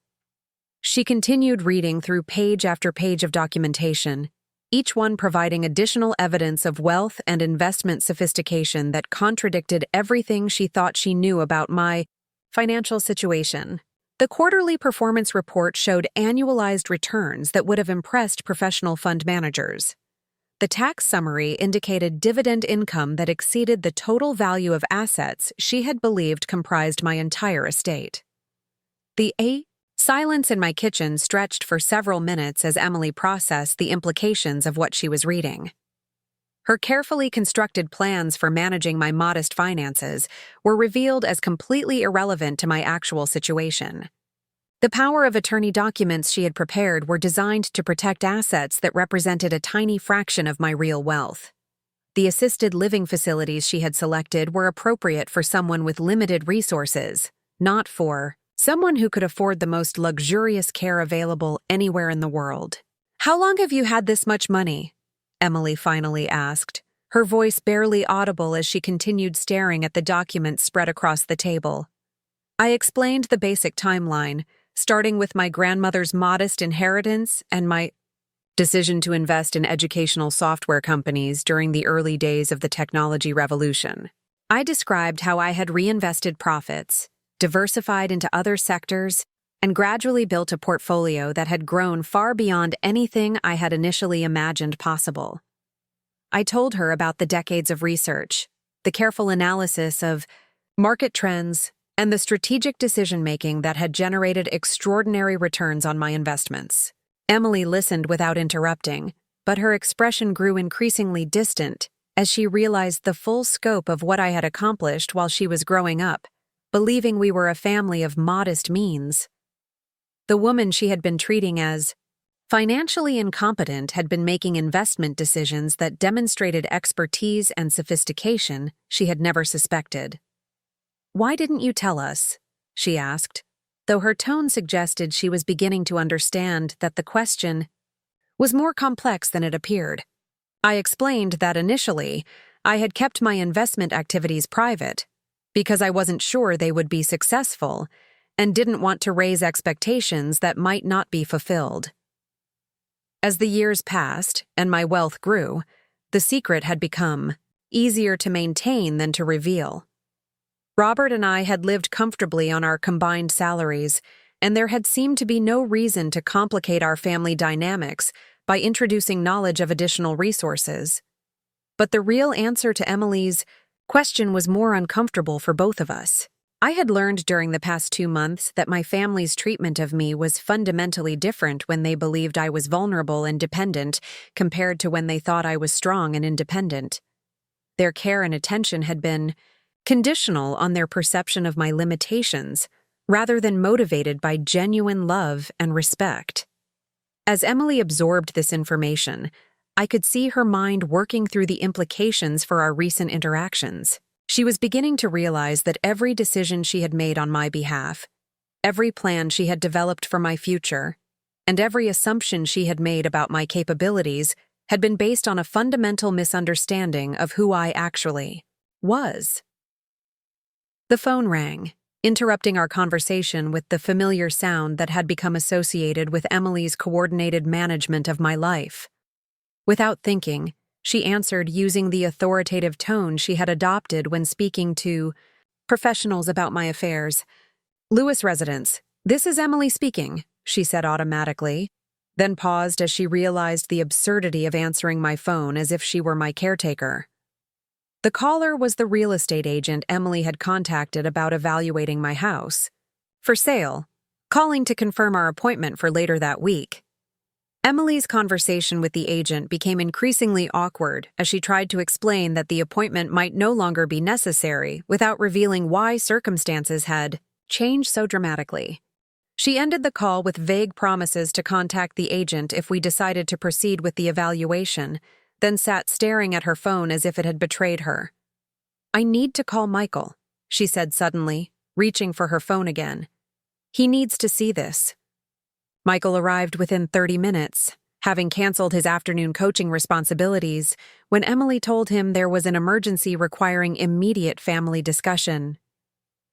A: She continued reading through page after page of documentation, each one providing additional evidence of wealth and investment sophistication that contradicted everything she thought she knew about my financial situation. The quarterly performance report showed annualized returns that would have impressed professional fund managers. The tax summary indicated dividend income that exceeded the total value of assets she had believed comprised my entire estate. Silence in my kitchen stretched for several minutes as Emily processed the implications of what she was reading. Her carefully constructed plans for managing my modest finances were revealed as completely irrelevant to my actual situation. The power of attorney documents she had prepared were designed to protect assets that represented a tiny fraction of my real wealth. The assisted living facilities she had selected were appropriate for someone with limited resources, not for someone who could afford the most luxurious care available anywhere in the world. "How long have you had this much money?" Emily finally asked, her voice barely audible as she continued staring at the documents spread across the table. I explained the basic timeline, starting with my grandmother's modest inheritance and my decision to invest in educational software companies during the early days of the technology revolution. I described how I had reinvested profits, diversified into other sectors, and gradually built a portfolio that had grown far beyond anything I had initially imagined possible. I told her about the decades of research, the careful analysis of market trends, and the strategic decision-making that had generated extraordinary returns on my investments. Emily listened without interrupting, but her expression grew increasingly distant as she realized the full scope of what I had accomplished while she was growing up, believing we were a family of modest means. The woman she had been treating as financially incompetent had been making investment decisions that demonstrated expertise and sophistication she had never suspected. "Why didn't you tell us?" she asked, though her tone suggested she was beginning to understand that the question was more complex than it appeared. I explained that initially, I had kept my investment activities private because I wasn't sure they would be successful and didn't want to raise expectations that might not be fulfilled. As the years passed and my wealth grew, the secret had become easier to maintain than to reveal. Robert and I had lived comfortably on our combined salaries, and there had seemed to be no reason to complicate our family dynamics by introducing knowledge of additional resources. But the real answer to Emily's question was more uncomfortable for both of us. I had learned during the past 2 months that my family's treatment of me was fundamentally different when they believed I was vulnerable and dependent compared to when they thought I was strong and independent. Their care and attention had been conditional on their perception of my limitations, rather than motivated by genuine love and respect. As Emily absorbed this information, I could see her mind working through the implications for our recent interactions. She was beginning to realize that every decision she had made on my behalf, every plan she had developed for my future, and every assumption she had made about my capabilities had been based on a fundamental misunderstanding of who I actually was. The phone rang, interrupting our conversation with the familiar sound that had become associated with Emily's coordinated management of my life. Without thinking, she answered using the authoritative tone she had adopted when speaking to professionals about my affairs. "Lewis Residence, this is Emily speaking," she said automatically, then paused as she realized the absurdity of answering my phone as if she were my caretaker. The caller was the real estate agent Emily had contacted about evaluating my house. For sale, calling to confirm our appointment for later that week. Emily's conversation with the agent became increasingly awkward as she tried to explain that the appointment might no longer be necessary without revealing why circumstances had changed so dramatically. She ended the call with vague promises to contact the agent if we decided to proceed with the evaluation, then sat staring at her phone as if it had betrayed her. "I need to call Michael," she said suddenly, reaching for her phone again. "He needs to see this." Michael arrived within 30 minutes, having canceled his afternoon coaching responsibilities, when Emily told him there was an emergency requiring immediate family discussion.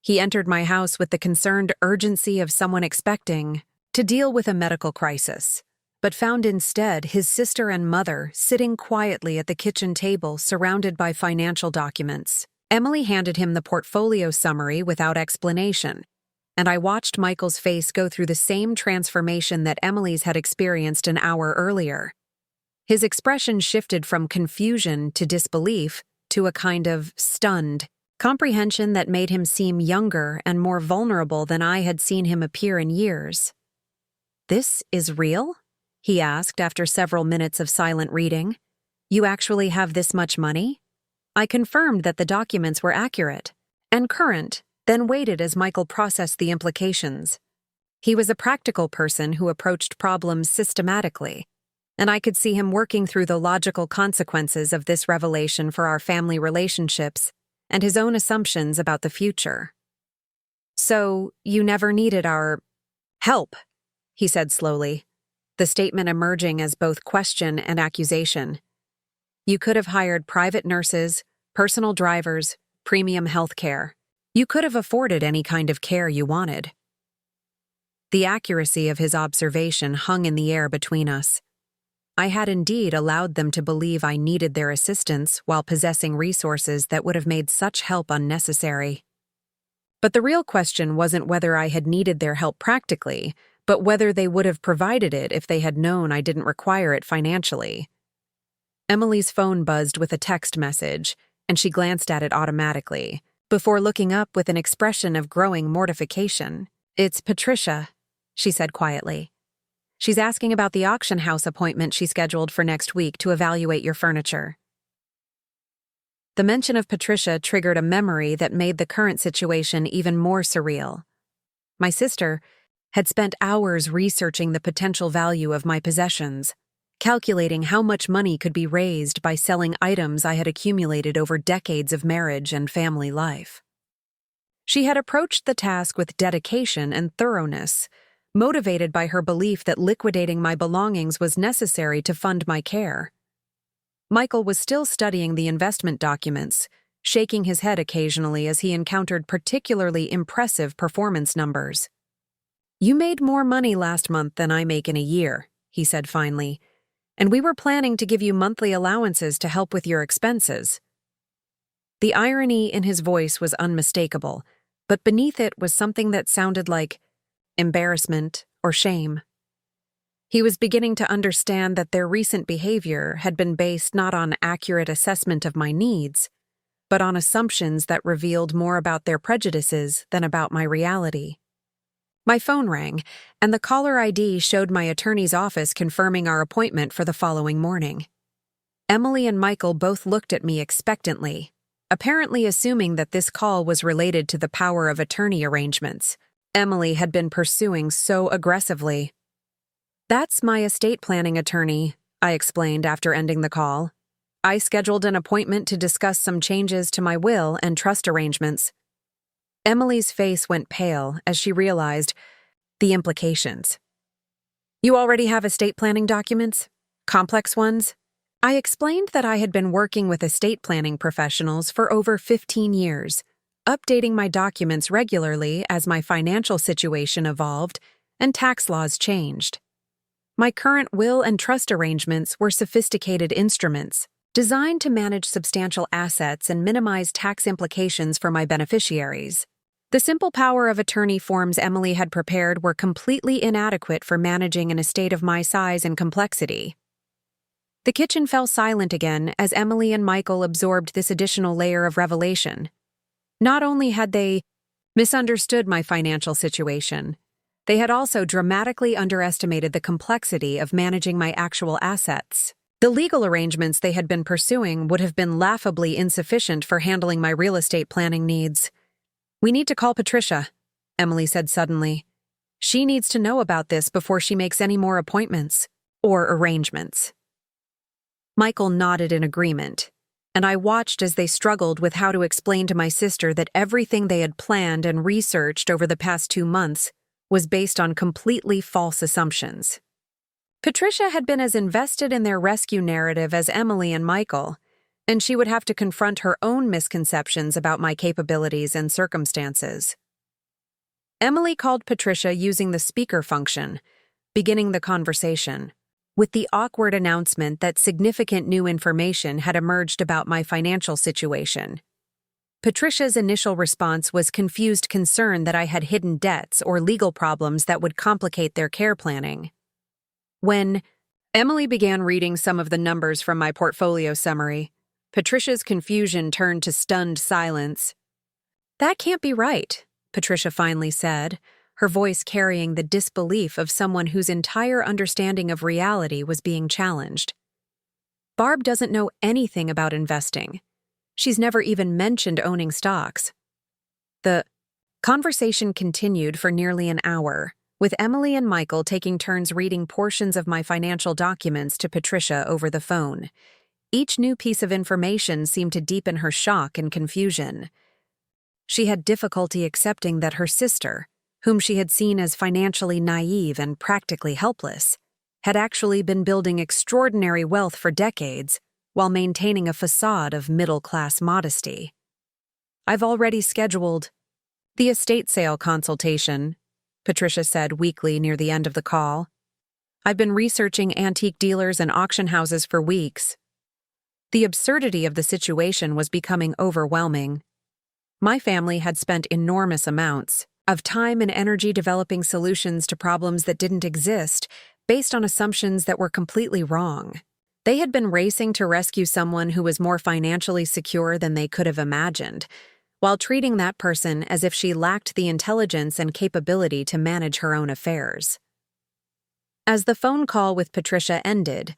A: He entered my house with the concerned urgency of someone expecting to deal with a medical crisis, but found instead his sister and mother sitting quietly at the kitchen table surrounded by financial documents. Emily handed him the portfolio summary without explanation, and I watched Michael's face go through the same transformation that Emily's had experienced an hour earlier. His expression shifted from confusion to disbelief to a kind of stunned comprehension that made him seem younger and more vulnerable than I had seen him appear in years. "This is real?" he asked after several minutes of silent reading. "You actually have this much money?" I confirmed that the documents were accurate and current, then waited as Michael processed the implications. He was a practical person who approached problems systematically, and I could see him working through the logical consequences of this revelation for our family relationships and his own assumptions about the future. "So, you never needed our help," he said slowly, the statement emerging as both question and accusation. "You could have hired private nurses, personal drivers, premium health care. You could have afforded any kind of care you wanted." The accuracy of his observation hung in the air between us. I had indeed allowed them to believe I needed their assistance while possessing resources that would have made such help unnecessary. But the real question wasn't whether I had needed their help practically, but whether they would have provided it if they had known I didn't require it financially. Emily's phone buzzed with a text message, and she glanced at it automatically, before looking up with an expression of growing mortification. "It's Patricia," she said quietly. "She's asking about the auction house appointment she scheduled for next week to evaluate your furniture." The mention of Patricia triggered a memory that made the current situation even more surreal. My sister had spent hours researching the potential value of my possessions, calculating how much money could be raised by selling items I had accumulated over decades of marriage and family life. She had approached the task with dedication and thoroughness, motivated by her belief that liquidating my belongings was necessary to fund my care. Michael was still studying the investment documents, shaking his head occasionally as he encountered particularly impressive performance numbers. "You made more money last month than I make in a year," he said finally, "and we were planning to give you monthly allowances to help with your expenses." The irony in his voice was unmistakable, but beneath it was something that sounded like embarrassment or shame. He was beginning to understand that their recent behavior had been based not on accurate assessment of my needs, but on assumptions that revealed more about their prejudices than about my reality. My phone rang, and the caller ID showed my attorney's office confirming our appointment for the following morning. Emily and Michael both looked at me expectantly, apparently assuming that this call was related to the power of attorney arrangements Emily had been pursuing so aggressively. "That's my estate planning attorney," I explained after ending the call. "I scheduled an appointment to discuss some changes to my will and trust arrangements." Emily's face went pale as she realized the implications. "You already have estate planning documents? Complex ones?" I explained that I had been working with estate planning professionals for over 15 years, updating my documents regularly as my financial situation evolved and tax laws changed. My current will and trust arrangements were sophisticated instruments designed to manage substantial assets and minimize tax implications for my beneficiaries. The simple power of attorney forms Emily had prepared were completely inadequate for managing an estate of my size and complexity. The kitchen fell silent again as Emily and Michael absorbed this additional layer of revelation. Not only had they misunderstood my financial situation, they had also dramatically underestimated the complexity of managing my actual assets. The legal arrangements they had been pursuing would have been laughably insufficient for handling my real estate planning needs. "We need to call Patricia," Emily said suddenly. "She needs to know about this before she makes any more appointments or arrangements." Michael nodded in agreement, and I watched as they struggled with how to explain to my sister that everything they had planned and researched over the past 2 months was based on completely false assumptions. Patricia had been as invested in their rescue narrative as Emily and Michael, and she would have to confront her own misconceptions about my capabilities and circumstances. Emily called Patricia using the speaker function, beginning the conversation with the awkward announcement that significant new information had emerged about my financial situation. Patricia's initial response was confused concern that I had hidden debts or legal problems that would complicate their care planning. When Emily began reading some of the numbers from my portfolio summary, Patricia's confusion turned to stunned silence. "That can't be right," Patricia finally said, her voice carrying the disbelief of someone whose entire understanding of reality was being challenged. "Barb doesn't know anything about investing. She's never even mentioned owning stocks." The conversation continued for nearly an hour, with Emily and Michael taking turns reading portions of my financial documents to Patricia over the phone. Each new piece of information seemed to deepen her shock and confusion. She had difficulty accepting that her sister, whom she had seen as financially naive and practically helpless, had actually been building extraordinary wealth for decades while maintaining a facade of middle-class modesty. "I've already scheduled the estate sale consultation," Patricia said weakly near the end of the call. "I've been researching antique dealers and auction houses for weeks." The absurdity of the situation was becoming overwhelming. My family had spent enormous amounts of time and energy developing solutions to problems that didn't exist, based on assumptions that were completely wrong. They had been racing to rescue someone who was more financially secure than they could have imagined, while treating that person as if she lacked the intelligence and capability to manage her own affairs. As the phone call with Patricia ended,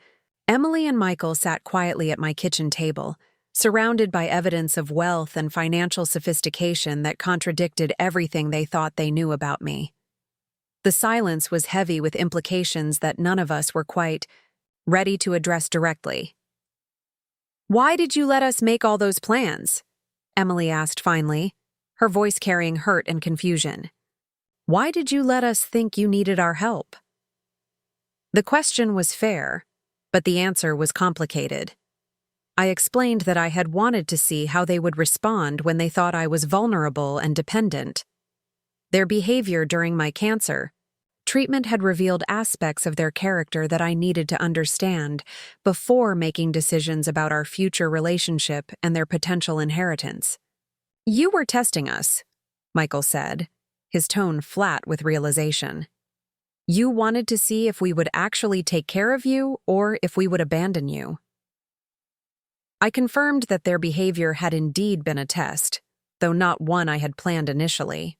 A: Emily and Michael sat quietly at my kitchen table, surrounded by evidence of wealth and financial sophistication that contradicted everything they thought they knew about me. The silence was heavy with implications that none of us were quite ready to address directly. "Why did you let us make all those plans?" Emily asked finally, her voice carrying hurt and confusion. "Why did you let us think you needed our help?" The question was fair, but the answer was complicated. I explained that I had wanted to see how they would respond when they thought I was vulnerable and dependent. Their behavior during my cancer treatment had revealed aspects of their character that I needed to understand before making decisions about our future relationship and their potential inheritance. "You were testing us," Michael said, his tone flat with realization. "You wanted to see if we would actually take care of you or if we would abandon you." I confirmed that their behavior had indeed been a test, though not one I had planned initially.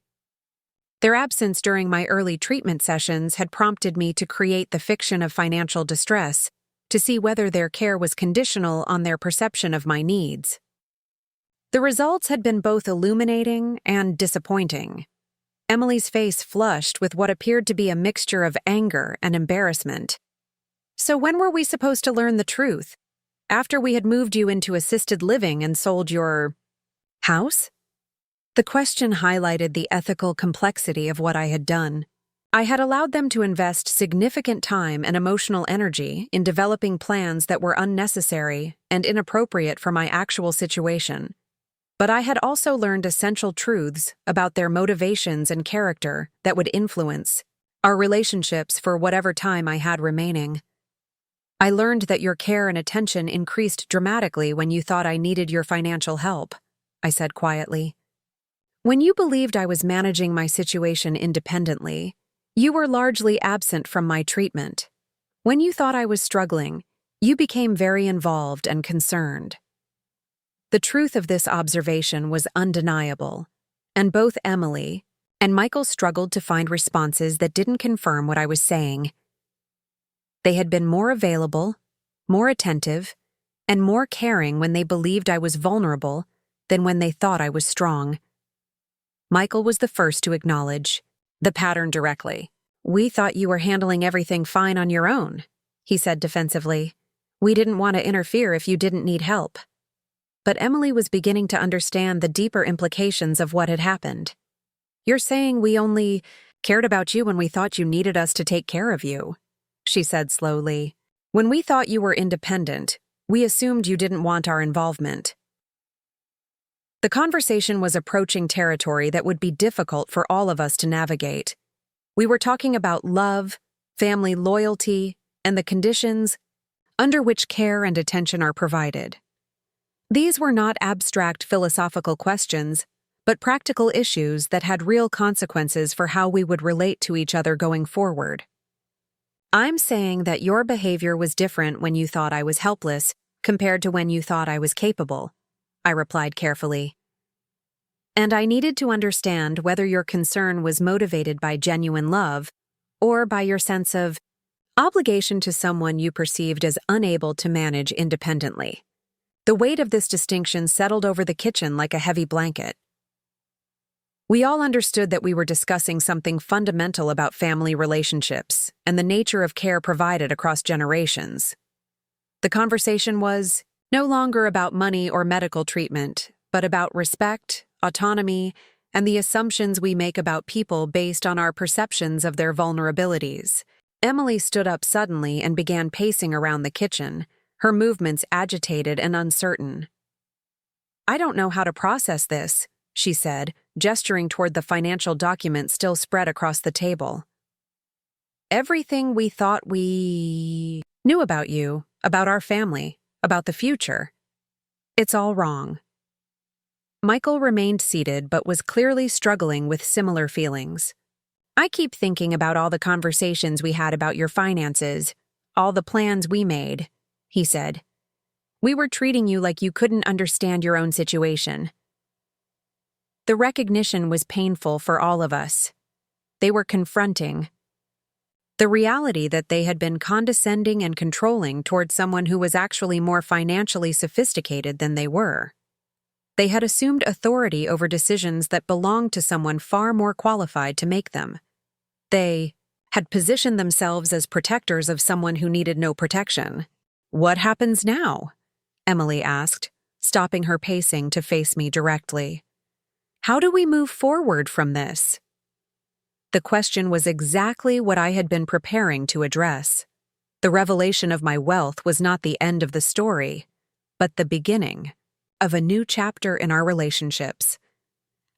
A: Their absence during my early treatment sessions had prompted me to create the fiction of financial distress to see whether their care was conditional on their perception of my needs. The results had been both illuminating and disappointing. Emily's face flushed with what appeared to be a mixture of anger and embarrassment. "So when were we supposed to learn the truth? After we had moved you into assisted living and sold your house?" The question highlighted the ethical complexity of what I had done. I had allowed them to invest significant time and emotional energy in developing plans that were unnecessary and inappropriate for my actual situation. But I had also learned essential truths about their motivations and character that would influence our relationships for whatever time I had remaining. "I learned that your care and attention increased dramatically when you thought I needed your financial help," I said quietly. "When you believed I was managing my situation independently, you were largely absent from my treatment. When you thought I was struggling, you became very involved and concerned." The truth of this observation was undeniable, and both Emily and Michael struggled to find responses that didn't confirm what I was saying. They had been more available, more attentive, and more caring when they believed I was vulnerable than when they thought I was strong. Michael was the first to acknowledge the pattern directly. "We thought you were handling everything fine on your own," he said defensively. "We didn't want to interfere if you didn't need help." But Emily was beginning to understand the deeper implications of what had happened. "You're saying we only cared about you when we thought you needed us to take care of you," she said slowly. "When we thought you were independent, we assumed you didn't want our involvement." The conversation was approaching territory that would be difficult for all of us to navigate. We were talking about love, family loyalty, and the conditions under which care and attention are provided. These were not abstract philosophical questions, but practical issues that had real consequences for how we would relate to each other going forward. "I'm saying that your behavior was different when you thought I was helpless compared to when you thought I was capable," I replied carefully. "And I needed to understand whether your concern was motivated by genuine love or by your sense of obligation to someone you perceived as unable to manage independently." The weight of this distinction settled over the kitchen like a heavy blanket. We all understood that we were discussing something fundamental about family relationships and the nature of care provided across generations. The conversation was no longer about money or medical treatment, but about respect, autonomy, and the assumptions we make about people based on our perceptions of their vulnerabilities. Emily stood up suddenly and began pacing around the kitchen, her movements agitated and uncertain. "I don't know how to process this," she said, gesturing toward the financial document still spread across the table. "Everything we thought we knew about you, about our family, about the future. It's all wrong." Michael remained seated but was clearly struggling with similar feelings. "I keep thinking about all the conversations we had about your finances, all the plans we made," he said. "We were treating you like you couldn't understand your own situation." The recognition was painful for all of us. They were confronting. The reality that they had been condescending and controlling toward someone who was actually more financially sophisticated than they were. They had assumed authority over decisions that belonged to someone far more qualified to make them. They had positioned themselves as protectors of someone who needed no protection. "What happens now?" Emily asked, stopping her pacing to face me directly. "How do we move forward from this?" The question was exactly what I had been preparing to address. The revelation of my wealth was not the end of the story, but the beginning of a new chapter in our relationships.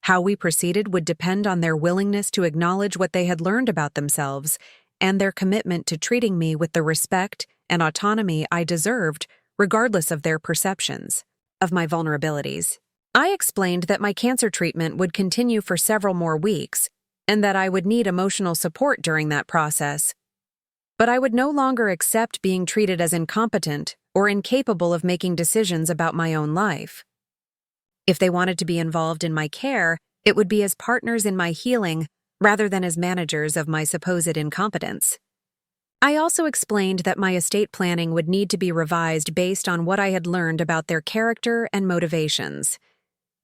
A: How we proceeded would depend on their willingness to acknowledge what they had learned about themselves and their commitment to treating me with the respect and autonomy I deserved, regardless of their perceptions of my vulnerabilities. I explained that my cancer treatment would continue for several more weeks and that I would need emotional support during that process. But I would no longer accept being treated as incompetent or incapable of making decisions about my own life. If they wanted to be involved in my care, it would be as partners in my healing rather than as managers of my supposed incompetence. I also explained that my estate planning would need to be revised based on what I had learned about their character and motivations.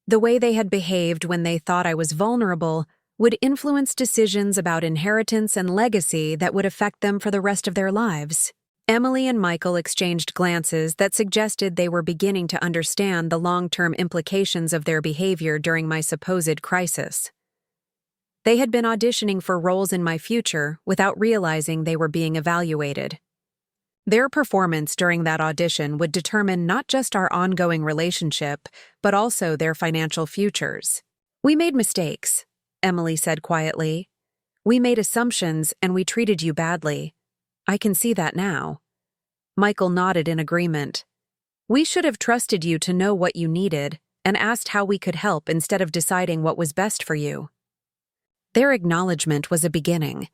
A: The way they had behaved when they thought I was vulnerable would influence decisions about inheritance and legacy that would affect them for the rest of their lives. Emily and Michael exchanged glances that suggested they were beginning to understand the long-term implications of their behavior during my supposed crisis. They had been auditioning for roles in my future without realizing they were being evaluated. Their performance during that audition would determine not just our ongoing relationship, but also their financial futures. "We made mistakes," Emily said quietly. "We made assumptions and we treated you badly. I can see that now." Michael nodded in agreement. "We should have trusted you to know what you needed and asked how we could help instead of deciding what was best for you." Their acknowledgement was a beginning,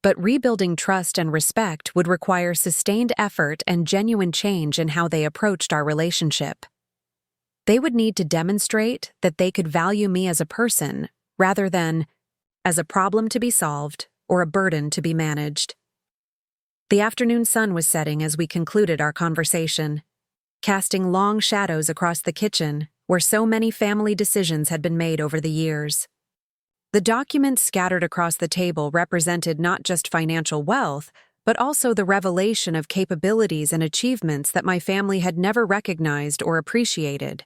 A: but rebuilding trust and respect would require sustained effort and genuine change in how they approached our relationship. They would need to demonstrate that they could value me as a person rather than as a problem to be solved or a burden to be managed. The afternoon sun was setting as we concluded our conversation, casting long shadows across the kitchen where so many family decisions had been made over the years. The documents scattered across the table represented not just financial wealth, but also the revelation of capabilities and achievements that my family had never recognized or appreciated.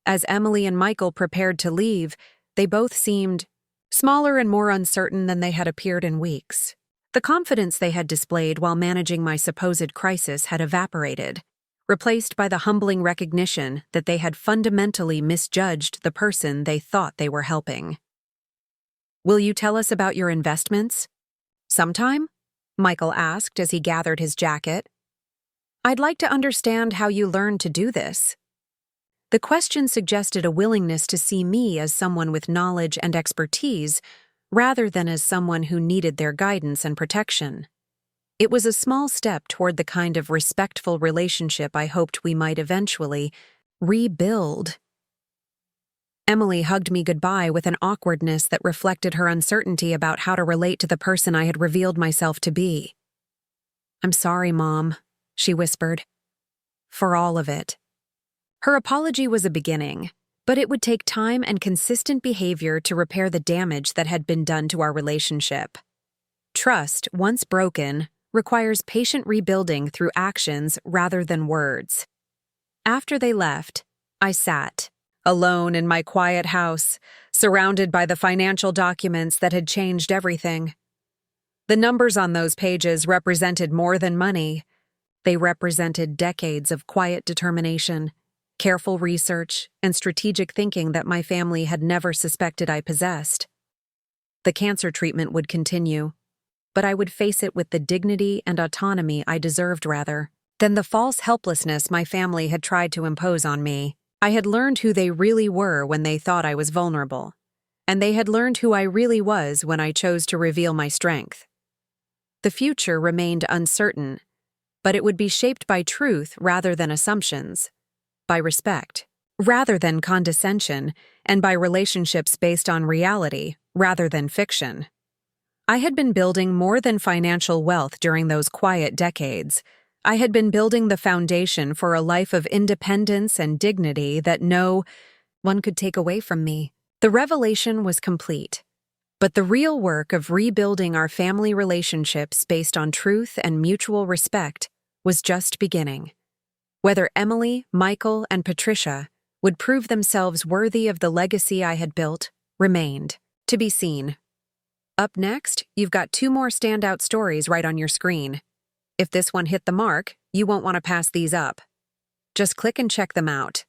A: As Emily and Michael prepared to leave, they both seemed smaller and more uncertain than they had appeared in weeks. The confidence they had displayed while managing my supposed crisis had evaporated, replaced by the humbling recognition that they had fundamentally misjudged the person they thought they were helping. "Will you tell us about your investments sometime?" Michael asked as he gathered his jacket. "I'd like to understand how you learned to do this." The question suggested a willingness to see me as someone with knowledge and expertise, rather than as someone who needed their guidance and protection. It was a small step toward the kind of respectful relationship I hoped we might eventually rebuild. Emily hugged me goodbye with an awkwardness that reflected her uncertainty about how to relate to the person I had revealed myself to be. "I'm sorry, Mom," she whispered. "For all of it." Her apology was a beginning, but it would take time and consistent behavior to repair the damage that had been done to our relationship. Trust, once broken, requires patient rebuilding through actions rather than words. After they left, I sat, alone in my quiet house, surrounded by the financial documents that had changed everything. The numbers on those pages represented more than money. They represented decades of quiet determination, careful research, and strategic thinking that my family had never suspected I possessed. The cancer treatment would continue, but I would face it with the dignity and autonomy I deserved rather than the false helplessness my family had tried to impose on me. I had learned who they really were when they thought I was vulnerable, and they had learned who I really was when I chose to reveal my strength. The future remained uncertain, but it would be shaped by truth rather than assumptions, by respect rather than condescension, and by relationships based on reality rather than fiction. I had been building more than financial wealth during those quiet decades. I had been building the foundation for a life of independence and dignity that no one could take away from me. The revelation was complete, but the real work of rebuilding our family relationships based on truth and mutual respect was just beginning. Whether Emily, Michael, and Patricia would prove themselves worthy of the legacy I had built remained to be seen. Up next, you've got 2 more standout stories right on your screen. If this one hit the mark, you won't want to pass these up. Just click and check them out.